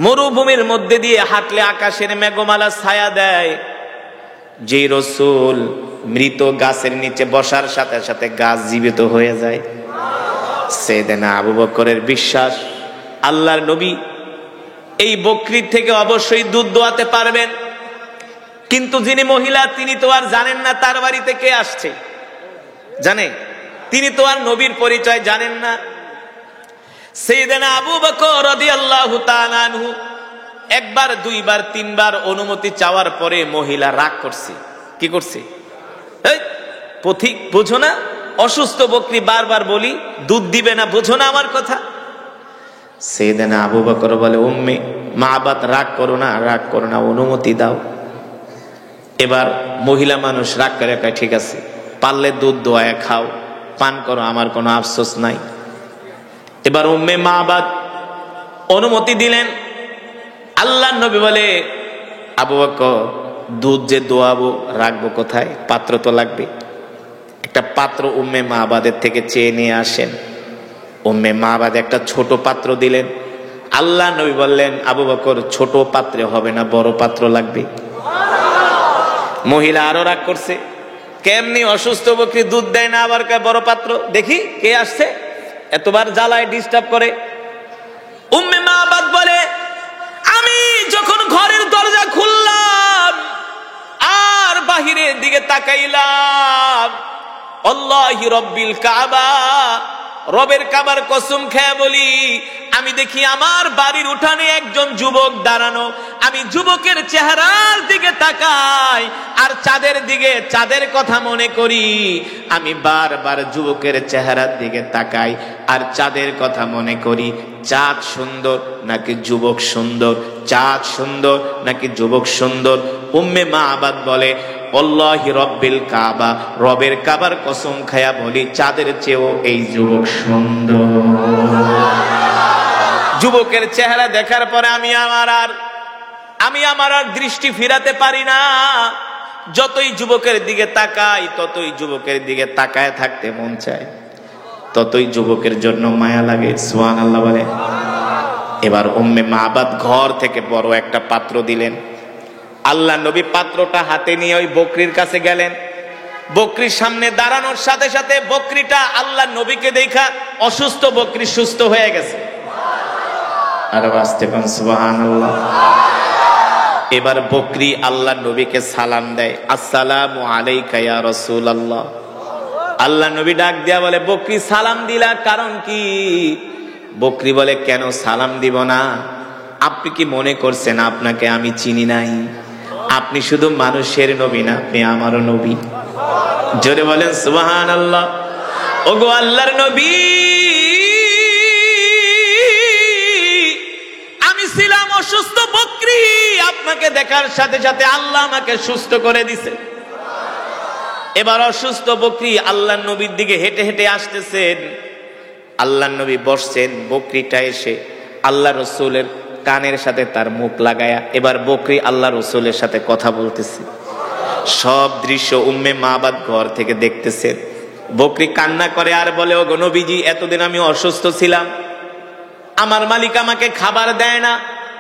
Speaker 1: মরুভূমির মধ্যে দিয়ে হাঁটলে আকাশের মেঘমালা ছায়া দেয়, যেই রসুল মৃত গাছের নিচে বসার সাথে সাথে গাছ জীবিত হয়ে যায়, সাইয়েদনা আবু বকরের বিশ্বাস আল্লাহর নবী এই বকরির থেকে অবশ্যই দুধ দোয়াতে পারবেন। কিন্তু যিনি মহিলা, তিনি তো আর জানেন না তার বাড়িতে কে আসছে, জানে? তিনি তো আর নবীর পরিচয় জানেন না। সাইয়েদনা আবু বকর রাদিয়াল্লাহু তাআলা আনহু একবার, দুইবার, তিনবার অনুমতি চাওয়ার পরে মহিলা রাগ করছে। কি করছে? এই পথিক বোঝো না, অসুস্থ বকরি, বারবার বলি দুধ দিবে না, বোঝো না আমার কথা? সাইয়েদনা আবু বকর বলে, উম্মে মাবাদ রাগ করো না, রাগ করো না, অনুমতি দাও। এবার মহিলা মানুষ রাগ করে কয়, ঠিক আছে, পারলে দুধ দোয়ায় খাও, পান করো, আমার কোনো আফসোস নাই। এবার উম্মে মাবাদ অনুমতি দিলেন। আল্লাহর নবী বলে, আবু বকর দুধ যে দোয়াবো রাখবো কোথায়? পাত্র তো লাগবে। একটা পাত্র উম্মে মাবাদের থেকে চেয়ে নিয়ে আসেন। উম্মে মাবাদ একটা ছোট পাত্র দিলেন। আল্লাহ নবী বললেন, আবু বকর ছোট পাত্রে হবে না, বড় পাত্র লাগবে। মহিলা আরো রাগ করছে, কেমনি অসুস্থ বকরি দুধ দেয় না, আবার বড় পাত্র, দেখি কে আসছে, এতবার জ্বালায় ডিস্টার্ব করে। উম্মে মাবাদ বলে, আমি যখন ঘরের দরজা খুললাম আর বাহিরের দিকে তাকাইলাম, আল্লাহি রব্বিল কাবা, রবের কাবার কসম খেয়ে বলি, আমি দেখি আমার বাড়ির উঠানে একজন যুবক দাঁড়ানো। আমি যুবকের চেহারার দিকে তাকাই আর চাঁদের দিকে, চাঁদের কথা মনে করি। আমি বারবার যুবকের চেহারার দিকে তাকাই আর চাঁদের কথা মনে করি। চাঁদ সুন্দর নাকি যুবক সুন্দর? চাঁদ সুন্দর নাকি যুবক সুন্দর? উম্মে মাবাদ বলে, আল্লাহি রব্বিল কাবা, রবের কাবার কসম খায়া বলি, চাঁদের চেয়েও এই যুবক সুন্দর। যুবকের চেহারা দেখার পরে আমি আমার আর দৃষ্টি ফিরাতে পারি না। যতই যুবকের দিকে তাকাই, ততই যুবকের দিকে তাকায় থাকতে মন চায়, ততই যুবকের জন্য মায়া লাগে। সুবহানাল্লাহ বলে। এবার উম্মে মাবাদ ঘর থেকে বড় একটা পাত্র দিলেন। আল্লাহ নবী পাত্রটা হাতে নিয়ে ওই বকরির কাছে গেলেন। বকরির সামনে দাঁড়ানোর সাথে সাথে বকরিটা আল্লাহ নবীকে দেখা অসুস্থ বকরি সুস্থ হয়ে গেছে। আর বাস্তে পান সুবহানাল্লাহ। এবার বকরি আল্লাহ নবীকে সালাম দেয়, আসসালামু আলাইকা ইয়া রাসূলুল্লাহ। আল্লাহ নবী ডাক দিয়া বলে, বকরি সালাম দিলা কারণ কি? বকরি বলে, কেন সালাম দিব না? আপনি কি মনে করছেন আপনাকে আমি চিনি নাই? আপনি শুধু মানুষের নবী না, আপনি আমারও নবী। জোরে বলেন সুবহানাল্লাহ। ওগো আল্লাহর নবী, আমি ছিলাম অসুস্থ বকরি, আপনাকে দেখার সাথে সাথে আল্লাহ আমাকে সুস্থ করে দিছে। এবার অসুস্থ বকরি আল্লাহর নবীর দিকে হেঁটে হেঁটে আসতেছেন। আল্লাহর নবী বসছেন, বকরিটা এসে আল্লাহ রসুলের কানের সাথে তার মুখ লাগায়া এবার বকরি আল্লাহ রসুলের সাথে কথা বলতেছে। সব দৃশ্য উম্মে মাবাদ ঘর থেকে দেখতেছেন। বকরি কান্না করে আর বলে, ওগো নবীজি, এতদিন আমি অসুস্থ ছিলাম, আমার মালিক আমাকে খাবার দেয় না,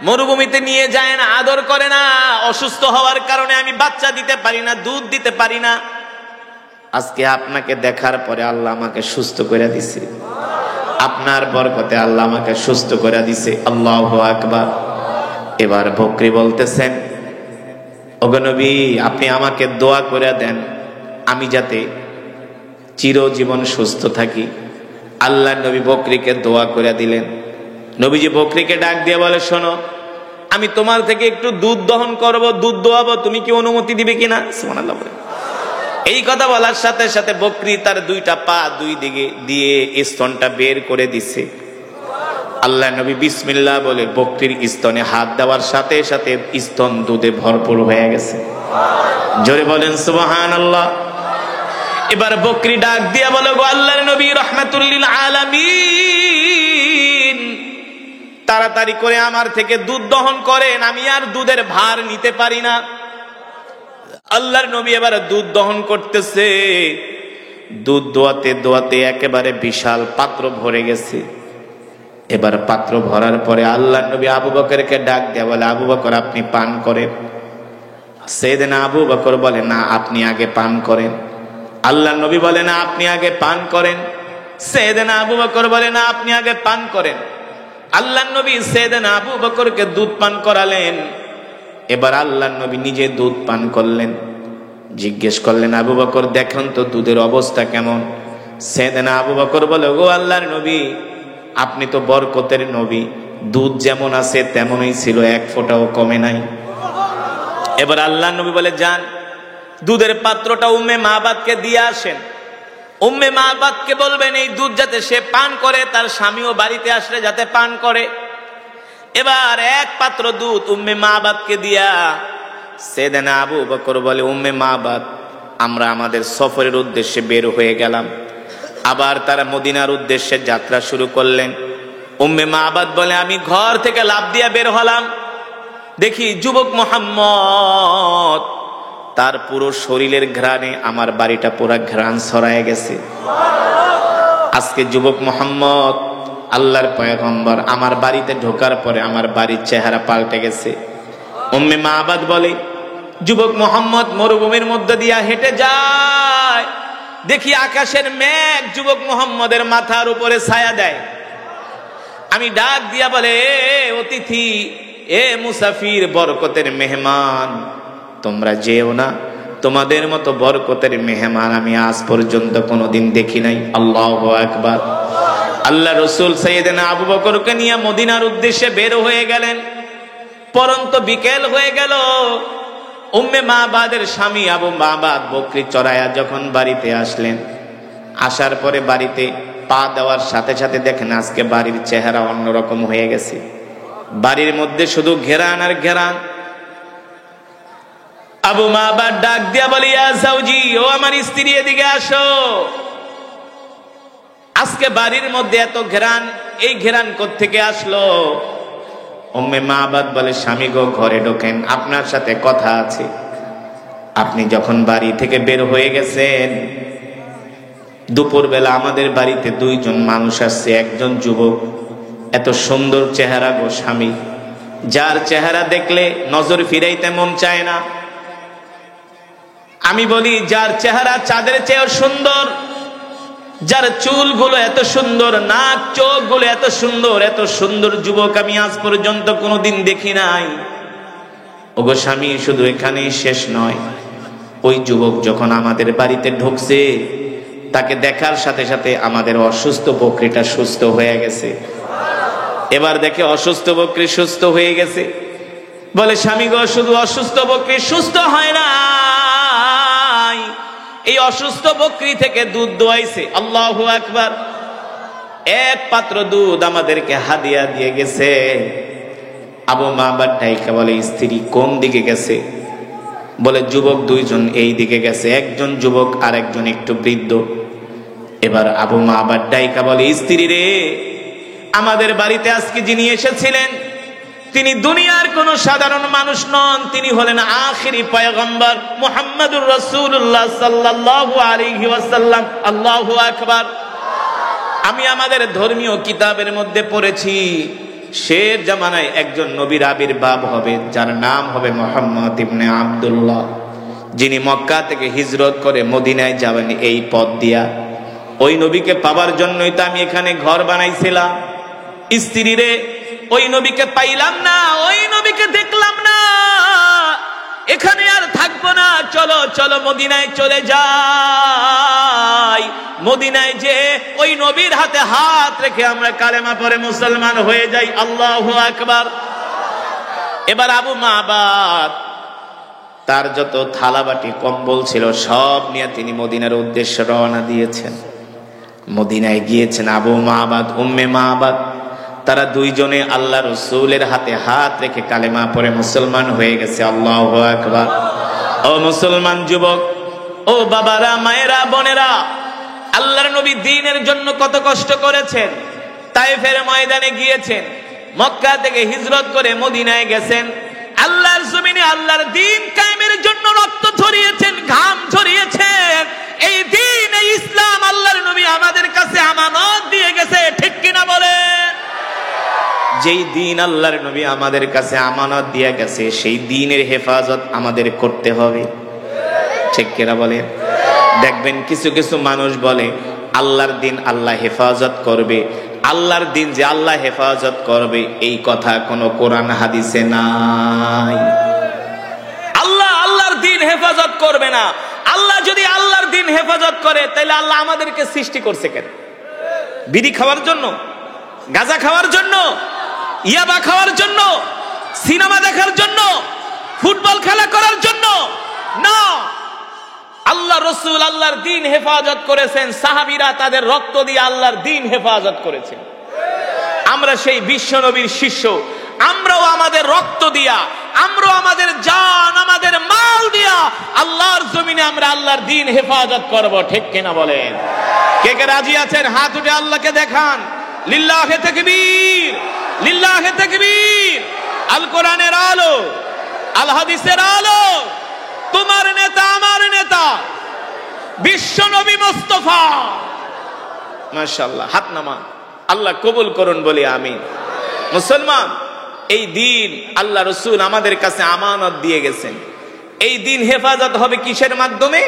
Speaker 1: মরুভূমিতে নিয়ে যায় না, আদর করে না। অসুস্থ হওয়ার কারণে আমি বাচ্চা দিতে পারি না, দুধ দিতে পারি না। আজকে আপনাকে দেখার পরে আল্লাহ আমাকে সুস্থ করে দিছে, আপনার বরকতে আল্লাহ আমাকে সুস্থ করে দিছে। আল্লাহু আকবার। এবার বকরি বলতেছেন, ওগো নবী, আপনি আমাকে দোয়া করে দেন আমি যাতে চিরজীবন সুস্থ থাকি। আল্লাহ নবী বকরিকে দোয়া করে দিলেন। নবীজি বকরিকে ডাক দিয়ে বলে, শোনো, আমি তোমার থেকে একটু দুধ দহন করব, দুধ দোয়াবো, তুমি কি অনুমতি দিবে কিনা? সুবহানাল্লাহ বলে। এই কথা বলার সাথে সাথে বকরি তার দুইটা পা দুই দিকে দিয়ে স্তনটা বের করে দিছে। আল্লাহ নবী বিসমিল্লাহ বলে বকরির স্তনে হাত দেওয়ার সাথে সাথে স্তন দুধে ভরপুর হয়ে গেছে। জোরে বলেন সুবহানাল্লাহ। এবার বকরি ডাক দিয়া বলে, গো আল্লাহর নবী রাহমাতুল লিল আলামিন, তাড়াতাড়ি করে আমার থেকে দুধ দহন করেন, আমি আর দুধের ভার নিতে পারি না। আল্লাহর নবী এবার দুধ দহন করতেছে। দুধ দোয়াতে দোয়াতে একেবারে বিশাল পাত্র ভরে গেছে। এবার পাত্র ভরার পরে আল্লাহর নবী আবু বকরকে ডাক দেয়া বলে, আবু বকর, আপনি পান করেন। সাইয়েদনা আবু বকর বলে, না, আপনি আগে পান করেন। আল্লাহর নবী বলে, না, আপনি আগে পান করেন। সাইয়েদনা আবু বকর বলে, না, আপনি আগে পান করেন। আল্লাহর নবী সাইয়েদনা আবু বকরকে দুধ পান করালেন। এবার আল্লাহর নবী নিজে দুধ পান করলেন। জিজ্ঞেস করলেন, আবু বকর, দেখুন তো দুধের অবস্থা কেমন? সাইয়েদনা আবু বকর বলে, ও আল্লাহর নবী, আপনি তো বরকতের নবী, দুধ যেমন আছে তেমনই ছিল, এক ফোঁটাও কমে নাই। এবার আল্লাহর নবী বলে, যান, দুধের পাত্রটা উম্মে মাবাদকে দিয়ে আসেন। উম্মে মাবাদকে বলবেন এই দুধ যাতে সে পান করে, তার স্বামীও বাড়িতে আসলে যাতে পান করে। এবার এক পাত্র দুধ উম্মে মাবাদকে দিয়া সাইয়েদনা আবু বকর বলে, উম্মে মাবাদ, আমরা আমাদের সফরের উদ্দেশ্যে বের হয়ে গেলাম। আবার তারা মদিনার উদ্দেশ্যে যাত্রা শুরু করলেন। উম্মে মাবাদ বলে, আমি ঘর থেকে লাফ দিয়া বের হলাম, দেখি যুবক মুহাম্মদ তার পুরো শরীরের ঘ্রাণে আমার বাড়িটা পুরো ঘ্রাণ ছড়ায় গেছে। আজকে যুবক মুহাম্মদ আল্লাহর পয়গম্বর আমার বাড়িতে ঢোকার পরে আমার বাড়ির চেহারা পাল্টে গেছে। উম্মে মাবাদ বলে, যুবক মুহাম্মদ মরুভূমির মধ্যে দিয়া হেঁটে যায়, দেখি আকাশের মেঘ যুবক মুহাম্মদের মাথার উপরে ছায়া দেয়। আমি ডাক দিয়া বলে, এ অতিথি, এ মুসাফির, বরকতের মেহমান, তোমরা যেও না, তোমাদের মতো বরকতের মেহমান আমি আজ পর্যন্ত কোনোদিন দেখি নাই। আল্লাহু আকবার। আল্লাহ রসুল সাইয়েদনা আবু বকরকে নিয়ে মদিনার উদ্দেশ্যে বের হয়ে গেলেন। পরন্ত বিকেল হয়ে গেল। উম্মে মাবাদের স্বামী আবু মাবাদ বকরি চড়াইয়া যখন বাড়িতে আসলেন, আসার পরে বাড়িতে পা দেওয়ার সাথে সাথে দেখেন আজকে বাড়ির চেহারা অন্যরকম হয়ে গেছে। বাড়ির মধ্যে শুধু ঘেরান আর ঘেরান। আবু মাবাদ ডাক দিয়া বলে, ইয়া যাওজি, ও আমার স্ত্রী, এদিকে আসো। আজকে বাড়ির মধ্যে এত ঘেরান, এই ঘেরান কোত্থেকে আসলো? উম্মে মাবাদ বলে, স্বামী গো, ঘরে ঢোকেন, আপনার সাথে কথা আছে। আপনি যখন বাড়ি থেকে বের হয়ে গেছেন, দুপুরবেলা আমাদের বাড়িতে দুইজন মানুষ আসছে, একজন যুবক, এত সুন্দর চেহারা গো স্বামী, যার চেহারা দেখলে নজর ফিরাইতে মন চায় না। আমি বলি, যার চেহারা চাঁদের চেয়েও সুন্দর, যার চুলগুলো এত সুন্দর, নাক চোখ গুলো এত সুন্দর যুবক আমি আজ পর্যন্ত কোনোদিন দেখি নাই। ওগো স্বামী, শুধু এখানেই শেষ নয়, ওই যুবক যখন আমাদের বাড়িতে ঢুকছে, তাকে দেখার সাথে সাথে আমাদের অসুস্থ বকরিটা সুস্থ হয়ে গেছে। এবার দেখে অসুস্থ বকরি সুস্থ হয়ে গেছে। বলে, স্বামী গো, শুধু অসুস্থ বকরি সুস্থ হয় না, এই অসুস্থ বকরি থেকে দুধ দোয়াইছে। আল্লাহু আকবার। এক পাত্র দুধ আমাদেরকে হাদিয়া দিয়ে গেছে। আবু মাবাদ ডাইকা বলে, স্ত্রী কোন দিকে গেছে? বলে, যুবক দুইজন এই দিকে গেছে, একজন যুবক আর একজন একটু বৃদ্ধ। এবার আবু মাবাদ ডাইকা বলে, স্ত্রী রে, আমাদের বাড়িতে আজকে যিনি এসেছিলেন তিনি দুনিয়ার কোন সাধারণ মানুষ নন, তিনি হলেন আখিরি পয়গম্বর মুহাম্মদুর রাসূলুল্লাহ সাল্লাল্লাহু আলাইহি ওয়াসাল্লাম। আল্লাহু আকবার। আমি আমাদের ধর্মীয় কিতাবের মধ্যে পড়েছি, শের জামানায় একজন নবীর আবির্ভাব হবে, যার নাম হবে মুহাম্মদ ইবনে আব্দুল্লাহ। যিনি মক্কা থেকে হিজরত করে মদিনায় যাবেন এই পথ দিয়া। ওই নবীকে পাবার জন্যই তো আমি এখানে ঘর বানাইছিলাম। স্ত্রী রে, ওই নবীকে পাইলাম না, ওই নবীকে দেখলাম না, এখানে আর থাকবো না, চলো চলো মদিনায় চলে যাই। মদিনায় যে ওই নবীর হাতে হাত রেখে আমরা কালেমা পড়ে মুসলমান হয়ে যাই। আল্লাহু আকবার। এবার আবু মাবাদ তার যত থালাবাটি কম্বল ছিল সব নিয়ে তিনি মদিনার উদ্দেশ্যে রওনা দিয়েছেন। মদিনায় গিয়েছেন আবু মাবাদ, উম্মে মাবাদ, তারা দুইজনে আল্লাহ রসুলের হাতে হাত রেখে কালেমা পড়ে মুসলমান হয়ে গেছে। আল্লাহু আকবার। ও মুসলমান যুবক, ও বাবারা, মায়েরা, বোনেরা, আল্লাহর নবী দ্বীনের জন্য কত কষ্ট করেছেন। তায়েফের ময়দানে গিয়েছেন, মক্কা থেকে হিজরত করে মদিনায় গেছেন, আল্লাহর জমিনে আল্লাহর দ্বীন কায়েমের জন্য রক্ত ঝরিয়েছেন, ঘাম ঝরিয়েছেন। এই দ্বীন, এই ইসলাম আল্লাহর নবী আমাদের কাছে আমানত দিয়ে গেছে, ঠিক কিনা বলেন? যেই দিন আল্লাহর নবী আমাদের কাছে আমানত দিয়ে গেছে, সেই দিনের হেফাজত আমাদের করতে হবে, ঠিক কিনা বলেন? দেখবেন কিছু কিছু মানুষ বলে আল্লাহর দিন আল্লাহ হেফাজত করবে। আল্লাহর দিন যে আল্লাহ হেফাজত করবে এই কথা কোনো কোরআন হাদিসে নাই। আল্লাহর দিন হেফাজত করবে না। আল্লাহ যদি আল্লাহর দিন হেফাজত করে তাহলে আল্লাহ আমাদেরকে সৃষ্টি করছে কেন? বিড়ি খাওয়ার জন্য? গাঁজা খাওয়ার জন্য? ইয়াবা খাওয়ার জন্য? সিনেমা দেখার জন্য? ফুটবল খেলা করার জন্য? না। আল্লাহ রসুল আল্লাহর দিন হেফাজত করেছেন, সাহাবীরা তাদের রক্ত দিয়ে আল্লাহর দিন হেফাজত করেছেন। আমরা সেই বিশ্ব নবীর শিষ্য, আমরাও আমাদের রক্ত দিয়া, আমরাও আমাদের জান, আমাদের মাল দিয়া আল্লাহর জমিনে আমরা আল্লাহর দিন হেফাজত করব, ঠিক কিনা বলেন? কে কে রাজি আছেন? হাত উঠে আল্লাহকে দেখান। লিল্লাহে তাকবীর, লিল্লাহে তাকবীর। আল কোরআনের আলো, আল হাদিসের আলো, তোমার নেতা আমার নেতা বিশ্ব নবী মুস্তাফা। মাশাআল্লাহ, হাত নামান, আল্লাহ কবুল করুন বলি আমিন। মুসলমান, এই দিন আল্লাহ রসুল আমাদের কাছে আমানত দিয়ে গেছেন। এই দিন হেফাজত হবে কিসের মাধ্যমে?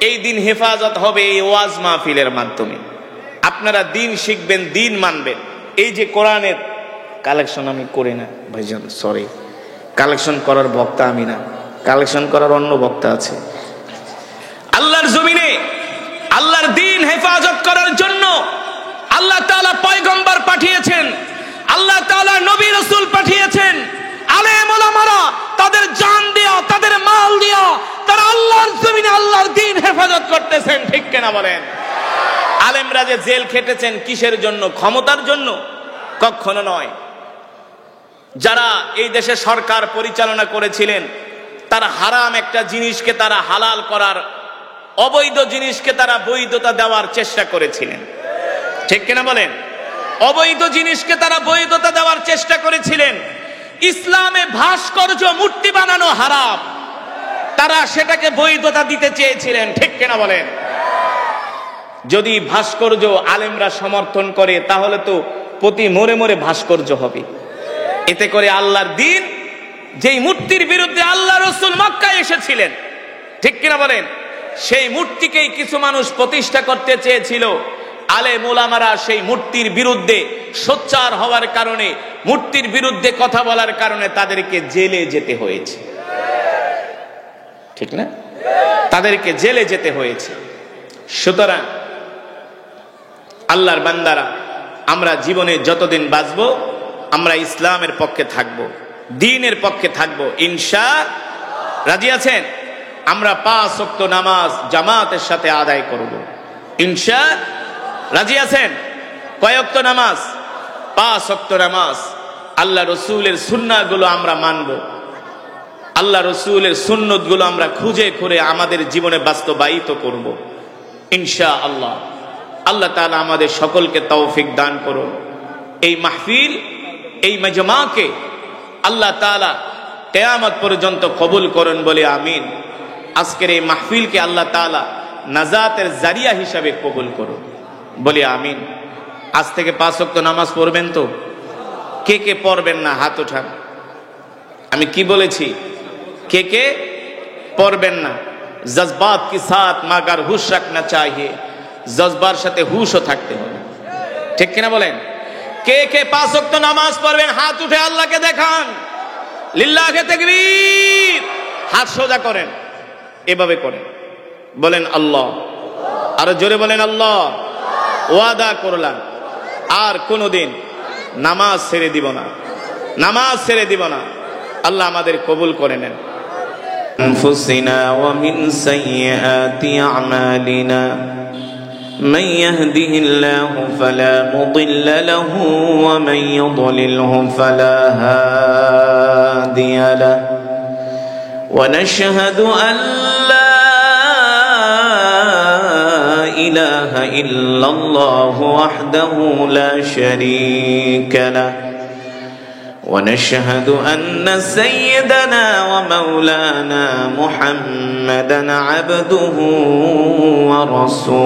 Speaker 1: এই দিন হেফাজত হবে এই ওয়াজ মাহফিলের মাধ্যমে। আপনারা দিন শিখবেন, দিন মানবেন। এই যে কোরআনের কালেকশন আমি করি না ভাইজান, সরি, কালেকশন করার বক্তা আমি না, কালেকশন করার অন্য বক্তা আছে। আল্লাহর জমিনে আল্লাহর দিন হেফাজত করার জন্য আল্লাহ তাআলা পয়গম্বর পাঠিয়েছেন, আল্লাহ তাআলা নবী রাসূল পাঠিয়েছেন। আলেম ওলামারা তাদের জান দিয়া, তাদের মাল দিয়া তারা আল্লাহর জমিনে আল্লাহর দিন হেফাজত করতেছেন, ঠিক কিনা বলেন? আলেমরা যে জেল খেটেছেন কিসের জন্য? ক্ষমতার জন্য? কখনো নয়। যারা এই দেশে সরকার পরিচালনা করেছিলেন তারা হারাম একটা জিনিসকে তারা হালাল করার, অবৈধ জিনিসকে তারা বৈধতা দেওয়ার চেষ্টা করেছিলেন, ঠিক কিনা বলেন? অবৈধ জিনিসকে তারা বৈধতা দেওয়ার চেষ্টা করেছিলেন। ইসলামে ভাস্কর্য, মূর্তি বানানো হারাম, তারা সেটাকে বৈধতা দিতে চেয়েছিলেন, ঠিক কিনা বলেন? যদি ভাস্কর্য আলেমরা সমর্থন করে তাহলে তো প্রতি মোড়ে মোড়ে ভাস্কর্য হবে। এতে করে আল্লাহর দিন, যেই মূর্তির বিরুদ্ধে আল্লাহ রসুল মক্কায় এসেছিলেন, ঠিক কিনা বলেন, সেই মূর্তিকেই কিছু মানুষ প্রতিষ্ঠা করতে চেয়েছিল। আলেম ওলামারা সেই মূর্তির বিরুদ্ধে সোচ্চার হওয়ার কারণে, মূর্তির বিরুদ্ধে কথা বলার কারণে তাদেরকে জেলে যেতে হয়েছে, ঠিক না? তাদেরকে জেলে যেতে হয়েছে। সুতরাং আল্লাহর বান্দারা, আমরা জীবনে যতদিন বাঁচব আমরা ইসলামের পক্ষে থাকব, দ্বীনের পক্ষে থাকব, ইনশাআল্লাহ। রাজি আছেন? আমরা 5 ওয়াক্ত নামাজ জামাতের সাথে আদায় করব, ইনশাআল্লাহ। রাজি আছেন? কয় ওয়াক্ত নামাজ? 5 ওয়াক্ত নামাজ। আল্লাহ রসুলের সুন্নাহগুলো আমরা মানব, আল্লাহ রসুলের সুন্নতগুলো আমরা খুঁজে খুঁজে আমাদের জীবনে বাস্তবায়িত করব, ইনশাআল্লাহ। আল্লাহ তাআলা আমাদের সকলকে তৌফিক দান করুন। এই মাহফিল, এই মাজমাকে আল্লাহ তাআলা কিয়ামত পর্যন্ত কবুল করুন বলে আমিন। আজকের এই মাহফিলকে আল্লাহ তাআলা নাজাতের জারিয়া হিসাবে কবুল করুন বলে আমিন। আজ থেকে 5 ওয়াক্ত নামাজ পড়বেন তো? কে কে পড়বেন না হাত ওঠান। আমি কি বলেছি? কে কে পড়বেন না? জজবাত के साथ मगर हुश रखना चाहिए, জজবার সাথে হুশও থাকতে হবে। ঠিক কিনা বলেন? কে কে পাঁচ ওয়াক্ত নামাজ পড়বেন হাত উঠে আল্লাহকে দেখান। লিল্লাহে তাকবীর। হাত সোজা করেন, এভাবে করেন, বলেন আল্লাহ। আরো জোরে বলেন আল্লাহ। ওয়াদা করলাম আর কোনোদিন নামাজ ছেড়ে দিব না, নামাজ ছেড়ে দিব না। আল্লাহ আমাদের কবুল করে নেন। أنفسنا ومن سيئات أعمالنا من يهده الله فلا مضل له ومن يضلله فلا هادي له ونشهد أن لا إله إلا الله وحده لا شريك له ونشهد أن سيدنا ومولانا محمدا عبده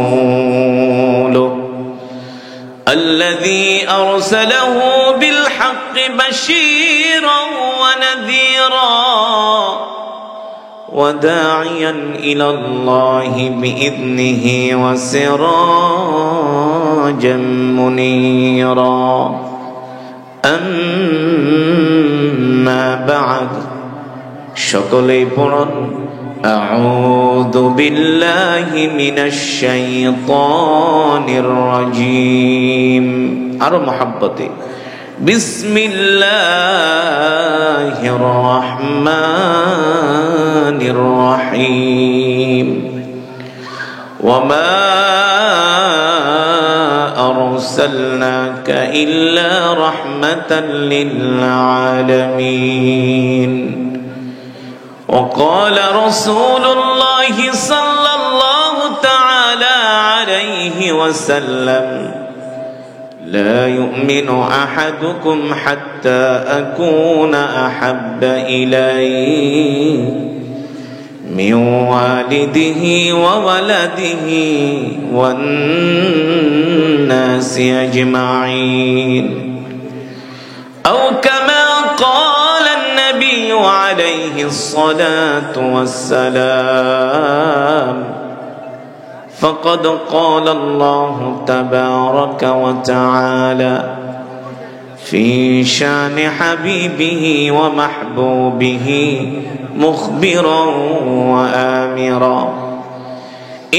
Speaker 1: ورسوله الذي أرسله بالحق بشيرا ونذيرا وداعيا إلى الله بإذنه وسراجا منيرا أما بعد সকলেই পড়ুন أعوذ بالله من الشيطان الرجيم আরো মহব্বতে بسم الله الرحمن الرحيم وما أرسلناك إلا رحمة للعالمين وقال رسول الله صلى الله تعالى عليه وسلم لا يؤمن أحدكم حتى أكون أحب إليه من والده وولده والناس أجمعين أو كما قال النبي عليه الصلاة والسلام فقد قال الله تبارك وتعالى في شان حبيبه ومحبوبه مخبرا وآمرا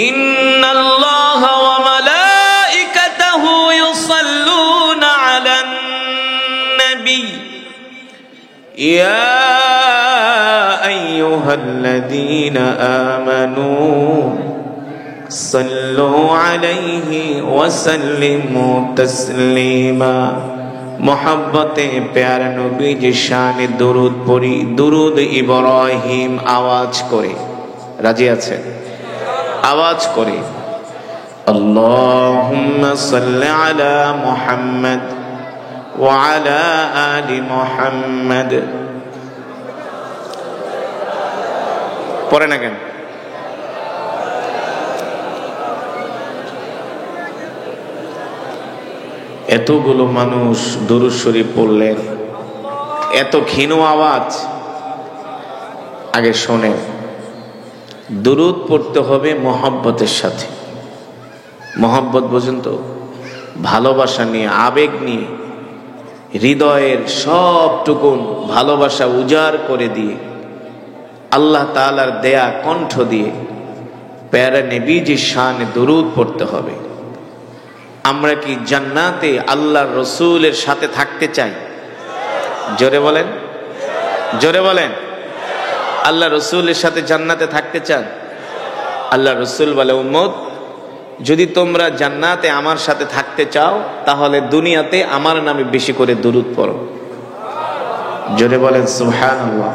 Speaker 1: إن الله وملائكته يصلون على النبي يا أيها الذين آمنوا صلوا عليه وسلموا تسليما मोहब्बते प्यारे नबी जी शाने दुरूद पढ़ी दुरूद इब्राहिम आवाज करे राजी आछे आवाज करे अल्लाहुम्मा सल्लि अला मुहम्मद व अला आलि मुहम्मद पढ़े ना केन এতগুলো মানুষ দুরূদ শরীফ পড়লেন, এত ক্ষীণ আওয়াজ। আগে শোনেন, দুরূদ পড়তে হবে মহব্বতের সাথে। মহব্বত বোঝেন তো? ভালোবাসা নিয়ে, আবেগ নিয়ে, হৃদয়ের সবটুকু ভালোবাসা উজাড় করে দিয়ে, আল্লাহ তাআলার দেয়া কণ্ঠ দিয়ে প্যারা নবীজির শানে দুরূদ পড়তে হবে। আমরা কি জান্নাতে আল্লাহর রসুলের সাথে থাকতে চাই? জোরে বলেন, জোরে বলেন। আল্লাহ রসুলের সাথে জান্নাতে থাকতে চান? আল্লাহ রসুল বলে, উম্মত যদি তোমরা জান্নাতে আমার সাথে থাকতে চাও তাহলে দুনিয়াতে আমার নামে বেশি করে দুরূদ পড়ো। জোরে বলেন সুবহানাল্লাহ।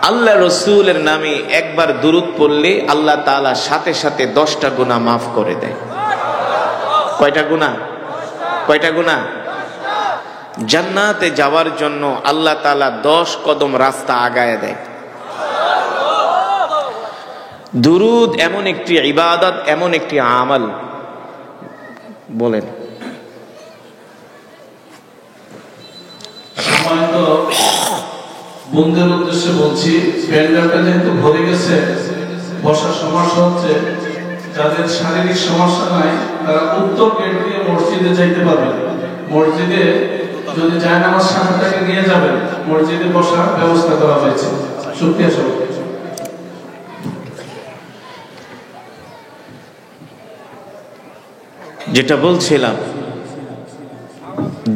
Speaker 1: আল্লাহ রসুলের নামে একবার দুরূদ পড়লে আল্লাহ তাআলা সাথে সাথে 10টা গুনাহ মাফ করে দেয়। কয়টা গুনাহ? কয়টা গুনাহ? জান্নাতে যাওয়ার জন্য আল্লাহ তাআলা 10 কদম রাস্তা আগায় দেয়। দুরূদ এমন একটি ইবাদত, এমন একটি আমল, বলেন।
Speaker 2: সম্মানিত বন্ধুদের উদ্দেশ্যে বলছি, প্যান্ডেলটা যেহেতু ভরে গেছে বসার সমস্যা হচ্ছে, যাদের শারীরিক সমস্যা নাই তারা উত্তর গেট দিয়ে মসজিদে যাইতে পারবেন। মসজিদে যদি জায়নামাজ সাথে থেকে নিয়ে যাবেন, মসজিদে বসার ব্যবস্থা করা হয়েছে। শুকরিয়া সবাইকে।
Speaker 1: যেটা বলছিলাম,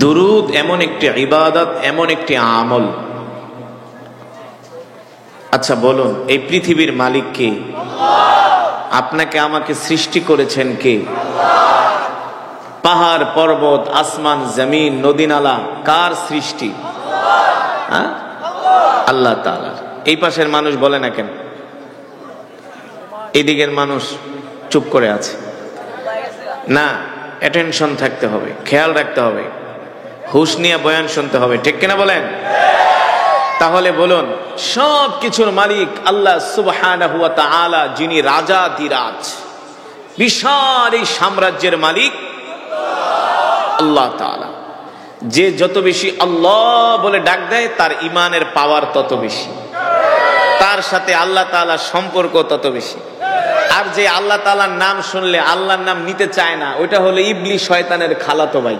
Speaker 1: দুরূদ এমন একটি ইবাদত, এমন একটি আমল। আচ্ছা বলুন, এই পৃথিবীর মালিক কে? আপনাকে আমাকে সৃষ্টি করেছেন কে? পাহাড় পর্বত, আসমান জমিন, নদী নালা কার সৃষ্টি? আল্লাহ তাআলা। এই পাশের মানুষ বলে না কেন? এদিকের মানুষ চুপ করে আছে। না, অ্যাটেনশন থাকতে হবে, খেয়াল রাখতে হবে, হুঁশ নিয়ে বয়ান শুনতে হবে, ঠিক কিনা বলেন? তাহলে বলুন, সব কিছুর মালিক আল্লাহ সুবহানাহু ওয়া তাআলা, যিনি রাজাধিরাজ, বিশাল এই সাম্রাজ্যের মালিক আল্লাহ তাআলা। যে যত বেশি আল্লাহ বলে ডাক দেয়, তার ইমানের পাওয়ার তত বেশি, তার সাথে আল্লাহ তাআলার সম্পর্ক তত বেশি। আর যে আল্লাহ তাআলার নাম শুনলে আল্লাহর নাম নিতে চায় না, ওইটা হলো ইবলিস, শয়তানের খালাতো ভাই।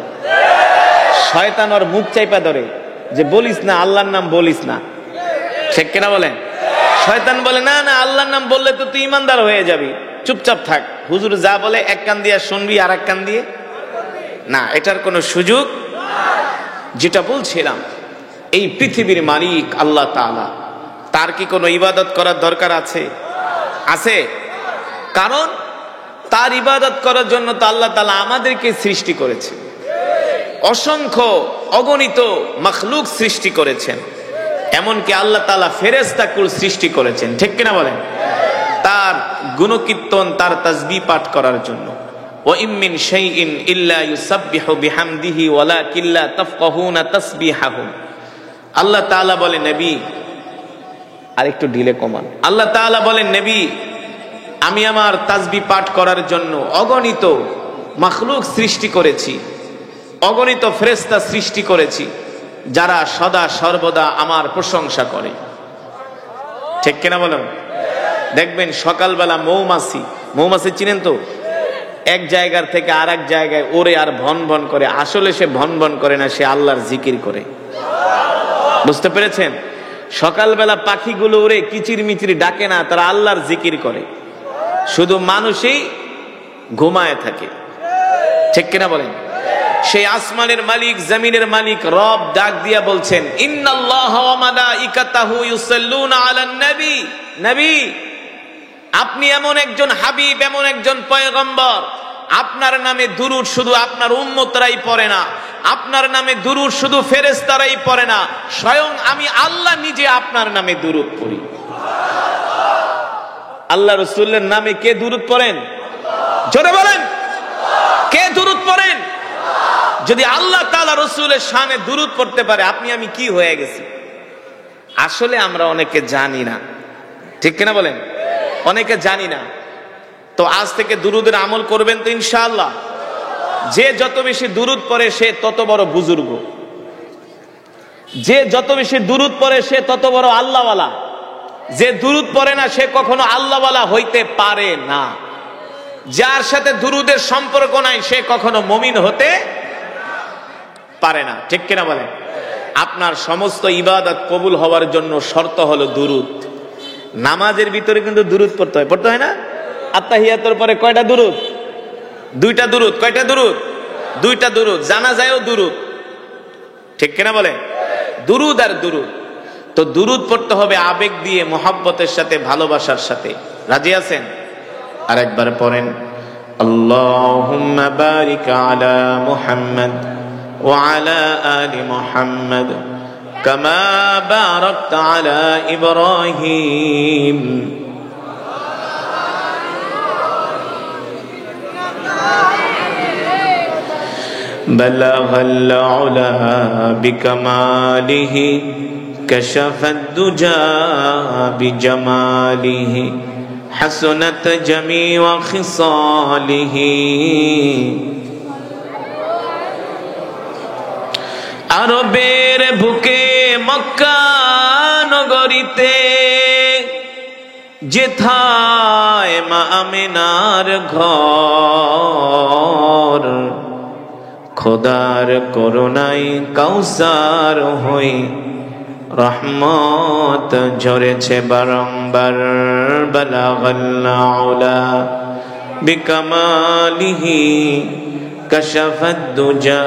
Speaker 1: শয়তান ওর মুখ চাইপা ধরে যে বলিস না, আল্লাহর নাম বলিস না, ঠিক কিনা বলেন? শয়তান বলে না না, আল্লাহর নাম বললে তো তুই ইমানদার হয়ে যাবি, চুপচাপ থাক, হুজুর যা বলে এক কান দিয়ে শুনবি আর এক কান দিয়ে না, এটার কোনো সুযোগ। যেটা বলছিলাম, এই পৃথিবীর মালিক আল্লাহ তাআলা, তার কি কোনো ইবাদত করার দরকার আছে? আছে। কারণ তার ইবাদত করার জন্য তো আল্লাহ তাআলা আমাদেরকে সৃষ্টি করেছে, অসংখ্য অগণিত মাখলুক সৃষ্টি করেছেন, এমনকি আল্লাহ তাআলা ফেরেশতাকুল সৃষ্টি করেছেন, ঠিক কিনা বলেন? তার গুণকীর্তন, তার তাসবিহ পাঠ করার জন্য। ওয়া ইম মিন শাইইন ইল্লা ইউসাব্বিহু বিহামদিহি ওয়ালাকিন লা তাফকাহুনা তাসবিহাহুম। আল্লাহ তাআলা বলেন নবী, আর একটু ঢিলে কমান। আল্লাহ তাআলা বলেন নবী, আমি আমার তাসবিহ পাঠ করার জন্য অগণিত মাখলুক সৃষ্টি করেছি, অগণিত ফেরেশতা সৃষ্টি করেছি, যারা সদা সর্বদা আমার প্রশংসা করে, ঠিক কিনা বলেন? দেখবেন সকালবেলা মৌমাছি চিনেন তো, এক জায়গার থেকে আর এক জায়গায় ওরে আর ভন ভন করে, আসলে সে ভন ভন করে না, সে আল্লাহর জিকির করে। বুঝতে পেরেছেন? সকালবেলা পাখিগুলো ওরে কিচির মিচির ডাকে না, তারা আল্লাহর জিকির করে। শুধু মানুষই ঘুমায় থাকে, ঠিক কিনা বলেন? সেই আসমানের মালিক, জমিনের মালিক রব ডাক দিয়া বলছেন, ইন্নাল্লাহা ওয়া মালাইকাতাহু ইউসাল্লুনা আলান নবী। নবী, আপনি এমন একজন হাবিব, এমন একজন পয়গম্বর, আপনার নামে দুরূদ শুধু আপনার উম্মতরাই পড়ে না, আপনার নামে দুরূদ শুধু ফেরেশতারাই পড়ে না, স্বয়ং আমি আল্লাহ নিজে আপনার নামে দুরূদ পড়ি। আল্লাহ রাসূলের নামে কে দুরূদ পড়েন? জোরে বলেন, কে দুরূদ পড়েন? যদি আল্লাহ তাআলা রাসূলের শানে দুরূদ পড়তে পারে, আপনি আমি কি হয়ে গেছি? আসলে আমরা অনেকে জানি না, ঠিক কিনা বলেন? অনেকে জানি না। তো আজ থেকে দুরূদের আমল করবেন তো ইনশাআল্লাহ। যে যত বেশি দুরূদ পড়ে সে তত বড় বুজুর্গ, যে যত বেশি দুরূদ পড়ে সে তত বড় আল্লাহওয়ালা। যে দুরূদ পড়ে না সে কখনো আল্লাহওয়ালা হইতে পারে না। যার সাথে দুরূদের সম্পর্ক নাই সে কখনো মুমিন হতে পারে না, ঠিক কিনা বলেন? আপনার সমস্ত ইবাদত কবুল হওয়ার জন্য শর্ত হলো দুরূদ। নামাজের ভিতরে কিন্তু দুরূদ পড়তে হয়, পড়তে হয় না? আত্তাহিয়াতুর পরে কয়টা দুরূদ? দুইটা দুরূদ। কয়টা দুরূদ? দুইটা দুরূদ। জানাজায়ও দুরূদ, ঠিক কিনা বলেন? দুরূদ আর দুরূদ। তো দুরূদ পড়তে হবে আবেগ দিয়ে, মোহাব্বতের সাথে, ভালোবাসার সাথে। রাজি আছেন? আরেকবার পড়েন, আল্লাহুম্মা বারিক আলা মুহাম্মাদ ওয়া আলা আলি মুহাম্মাদ কামা বারাকতা আলা ইব্রাহিম বালাগাল উলা বিকামালিহি কাশাফাদ দুজা বিজামালিহি হাসনাত জামিউ খিসালিহি। আরবের বুকে মক্কা নগরীতে যেথায় মা আমিনার ঘর, খোদার করুণায় কাউসার হই রহমত ঝরেছে বারংবার। বালাগাল আউলা বিকামালিহি কাশাফাদ দুজা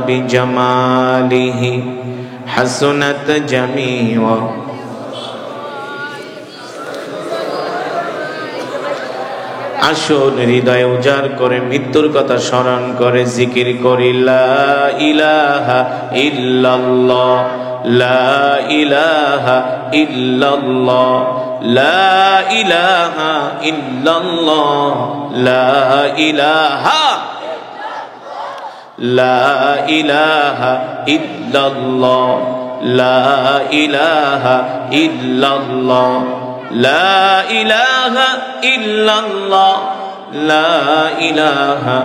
Speaker 1: বিজামালিহি হাসুনাত জামিআ। আসুন হৃদয় উজাড় করে মৃত্যুর কথা স্মরণ করে জিকির করি লা ইলাহা ইল্লাল্লাহ, লা ইলাহা ইল্লাল্লাহ, লা ইলাহা ইল্লাল্লাহ, লা ইলাহা, লা ইলাহা ইল্লাল্লাহ, লা ইলাহা ইল্লাল্লাহ, লা ইলাহা ইল্লাল্লাহ, লা ইলাহা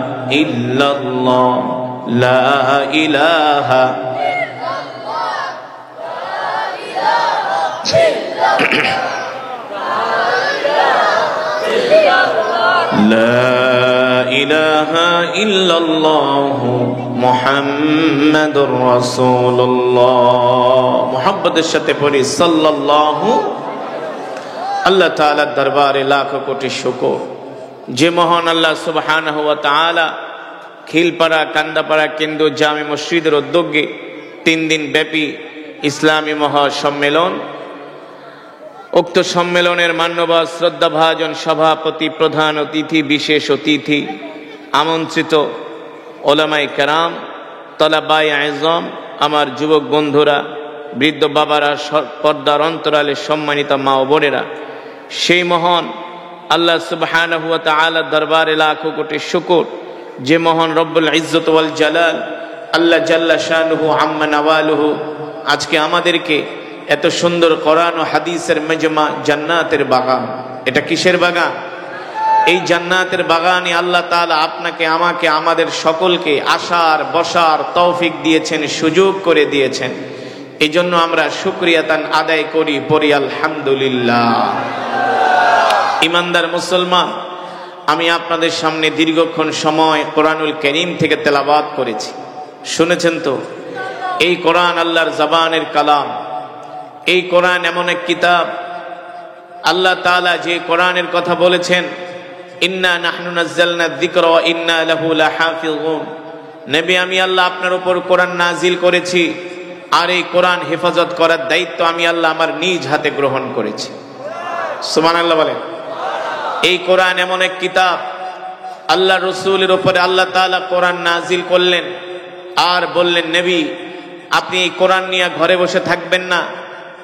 Speaker 1: ইল্লাল্লাহ, লা ইলাহা। লা ইলাহা ইল্লাল্লাহু মুহাম্মাদুর রাসূলুল্লাহ। মুহাব্বতের সাথে পড়ি সাল্লাল্লাহু। আল্লাহ তাআলার দরবারে লাখ কোটি শুকর, যে মহান আল্লাহ সুবহানাহু ওয়া তাআলা খিলপাড়া কান্দাপাড়া কেন্দ্র জামে মসজিদের উদ্যোগে 3 দিন ব্যাপী ইসলামী মহাসম্মেলন, উক্ত সম্মেলনের মান্যবর শ্রদ্ধাভাজন সভাপতি, প্রধান অতিথি, বিশেষ অতিথি, আমন্ত্রিত ওলামায়ে কেরাম, তলাবায়ে আযম, আমার যুবক বন্ধুরা, বৃদ্ধ বাবারা, পর্দার অন্তরালে সম্মানিত মা ও বোনেরা, সেই মহান আল্লাহ সুবহানাহু ওয়া তাআলার দরবারে লাখো কোটি শুকর, যে মহান রব্বুল ইজ্জত ওয়াল জালাল আল্লাহ জাল্লা শানুহু আম্মা নাওয়ালুহু আজকে আমাদেরকে এত সুন্দর কোরআন ও হাদিসের মজমা, জান্নাতের বাগান। এটা কিসের বাগান? এই জান্নাতের বাগানে আল্লাহ তাআলা আপনাকে, আমাকে, আমাদের সকলকে আসার বসার তৌফিক দিয়েছেন, সুযোগ করে দিয়েছেন। এই জন্য আমরা শুকরিয়াতান আদায় করি, পড়ি আলহামদুলিল্লাহ। ইমানদার মুসলমান, আমি আপনাদের সামনে দীর্ঘক্ষণ সময় কোরআনুল কারীম থেকে তেলাওয়াত করেছি, শুনেছেন তো? এই কোরআন আল্লাহর জবানের কালাম। এই কোরআন এমন এক কিতাব, আল্লাহ তাআলা যে কোরআনের কথা বলেছেন, ইন্না নাহনু নাযালনা যিকরা ওয়া ইন্না লাহু লাহাফিজুন। নবী, আমি আল্লাহ আপনার উপর কোরআন নাজিল করেছি, আর এই কোরআন হেফাজত করার দায়িত্ব আমি আল্লাহ আমার নিজ হাতে গ্রহণ করেছি। সুবহানাল্লাহ বলেন। এই কোরআন এমন এক কিতাব, আল্লাহ রসুলের উপরে আল্লাহ তাআলা কোরআন নাজিল করলেন, আর বললেন, নবী আপনি এই কোরআন নিয়ে ঘরে বসে থাকবেন না।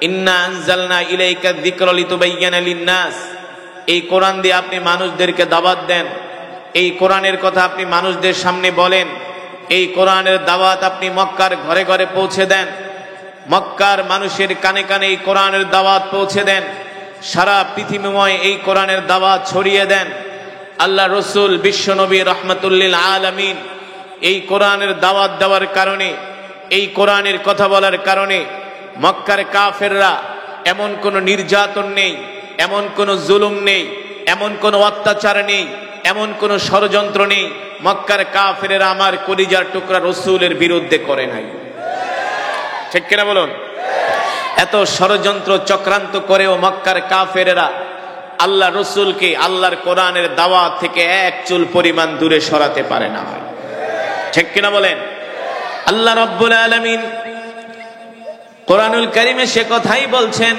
Speaker 1: ইন্না আনজালনা ইলাইকা যিকরা লিতুবাইয়িনা লিন-নাস। এই কোরআন দিয়ে আপনি মানুষদেরকে দাওয়াত দেন, এই কোরআনের কথা আপনি মানুষদের সামনে বলেন, এই কোরআনের দাওয়াত আপনি মক্কার ঘরে ঘরে পৌঁছে দেন, মক্কার মানুষের কানে কানে এই কোরআনের দাওয়াত পৌঁছে দেন, সারা পৃথিবীময় এই কোরআনের দাওয়াত ছড়িয়ে দেন। আল্লাহ রসুল বিশ্বনবী রহমাতুল্লিল আলামিন এই কোরআনের দাওয়াত দেওয়ার কারণে, এই কোরআনের কথা বলার কারণে মক্কার কাফেররা এমন কোনো নির্যাতন নেই, এমন কোনো জুলুম নেই, এমন কোনো অত্যাচার নেই, এমন কোনো ষড়যন্ত্র নেই, মক্কার কাফেরেরা আমার কলিজার টুকরা রসুলের বিরুদ্ধে করে নাই। ঠিক কিনা বলুন? এত ষড়যন্ত্র চক্রান্ত করেও মক্কার কাফেরেরা আল্লাহ রসুলকে আল্লাহর কোরআনের দাওয়াত থেকে এক চুল পরিমাণ দূরে সরাতে পারে না। ঠিক কিনা বলেন? আল্লাহ রাব্বুল আলামিন কোরআনুল কারীমে সে কথাই বলছেন,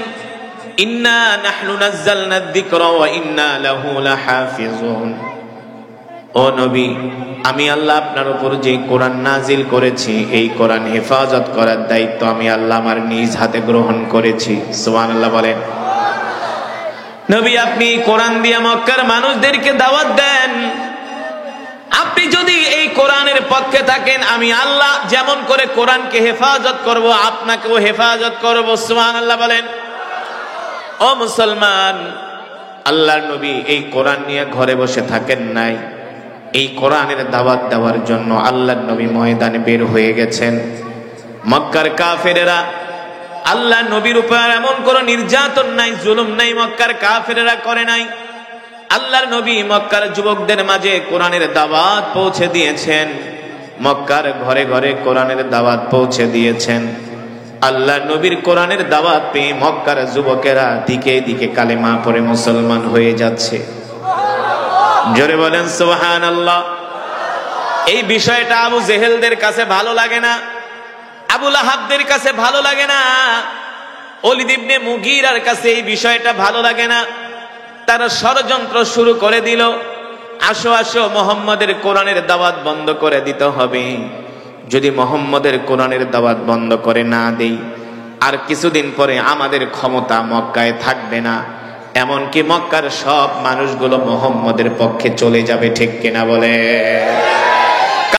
Speaker 1: ইন্না নাহনু নাযালনা যিকরা ওয়া ইন্না লাহু লাহাফিজুন। ও নবী, আমি আল্লাহ আপনার উপর যে কোরআন নাজিল করেছি, এই কোরআন হেফাজত করার দায়িত্ব আমি আল্লাহ আমার নিজ হাতে গ্রহণ করেছি। সুবহানাল্লাহ বলেন। নবী, আপনি কোরআন দিয়ে মক্কার মানুষদেরকে দাওয়াত দেন। আপনি যদি এই কোরআনের পক্ষে থাকেন, আমি আল্লাহ যেমন করে কোরআনকে হেফাজত করব, আপনাকেও হেফাজত করব। সুবহানাল্লাহ বলেন। ও মুসলমান, আল্লাহর নবী এই কোরআন নিয়ে ঘরে বসে থাকেন নাই, এই কোরআনের দাওয়াত দেওয়ার জন্য আল্লাহর নবী ময়দানে বের হয়ে গেছেন। মক্কার কাফেরেরা আল্লাহ নবীর উপর এমন কোন নির্যাতন নাই, জুলুম নাই, মক্কার কাফেররা করে নাই। আল্লাহর নবী মক্কার যুবকদের মাঝে কোরআনের দাওয়াত পৌঁছে দিয়েছেন, মক্কার ঘরে ঘরে কোরআনের দাওয়াত পৌঁছে দিয়েছেন। আল্লাহ নবীর কোরআনের দাওয়াত পেয়ে মক্কার যুবকেরা দিকে দিকে কালেমা পড়ে মুসলমান হয়ে যাচ্ছে। জোরে বলেন সুবহানাল্লাহ। এই বিষয়টা আবু জেহেলদের কাছে ভালো লাগে না, আবু লাহাবদের কাছে ভালো লাগে না, ওলীদ ইবনে মুগীরার কাছে এই বিষয়টা ভালো লাগে না। তারা ষড়যন্ত্র শুরু করে দিল, আসো আসো মুহাম্মাদের কোরআনের দাওয়াত বন্ধ করে দিতে হবে। যদি মুহাম্মাদের কোরআনের দাওয়াত বন্ধ করে না দেই, আর কিছুদিন পরে আমাদের ক্ষমতা মক্কায় থাকবে না, এমনকি মক্কার সব মানুষগুলো মুহাম্মাদের পক্ষে চলে যাবে। ঠিক কিনা বলে?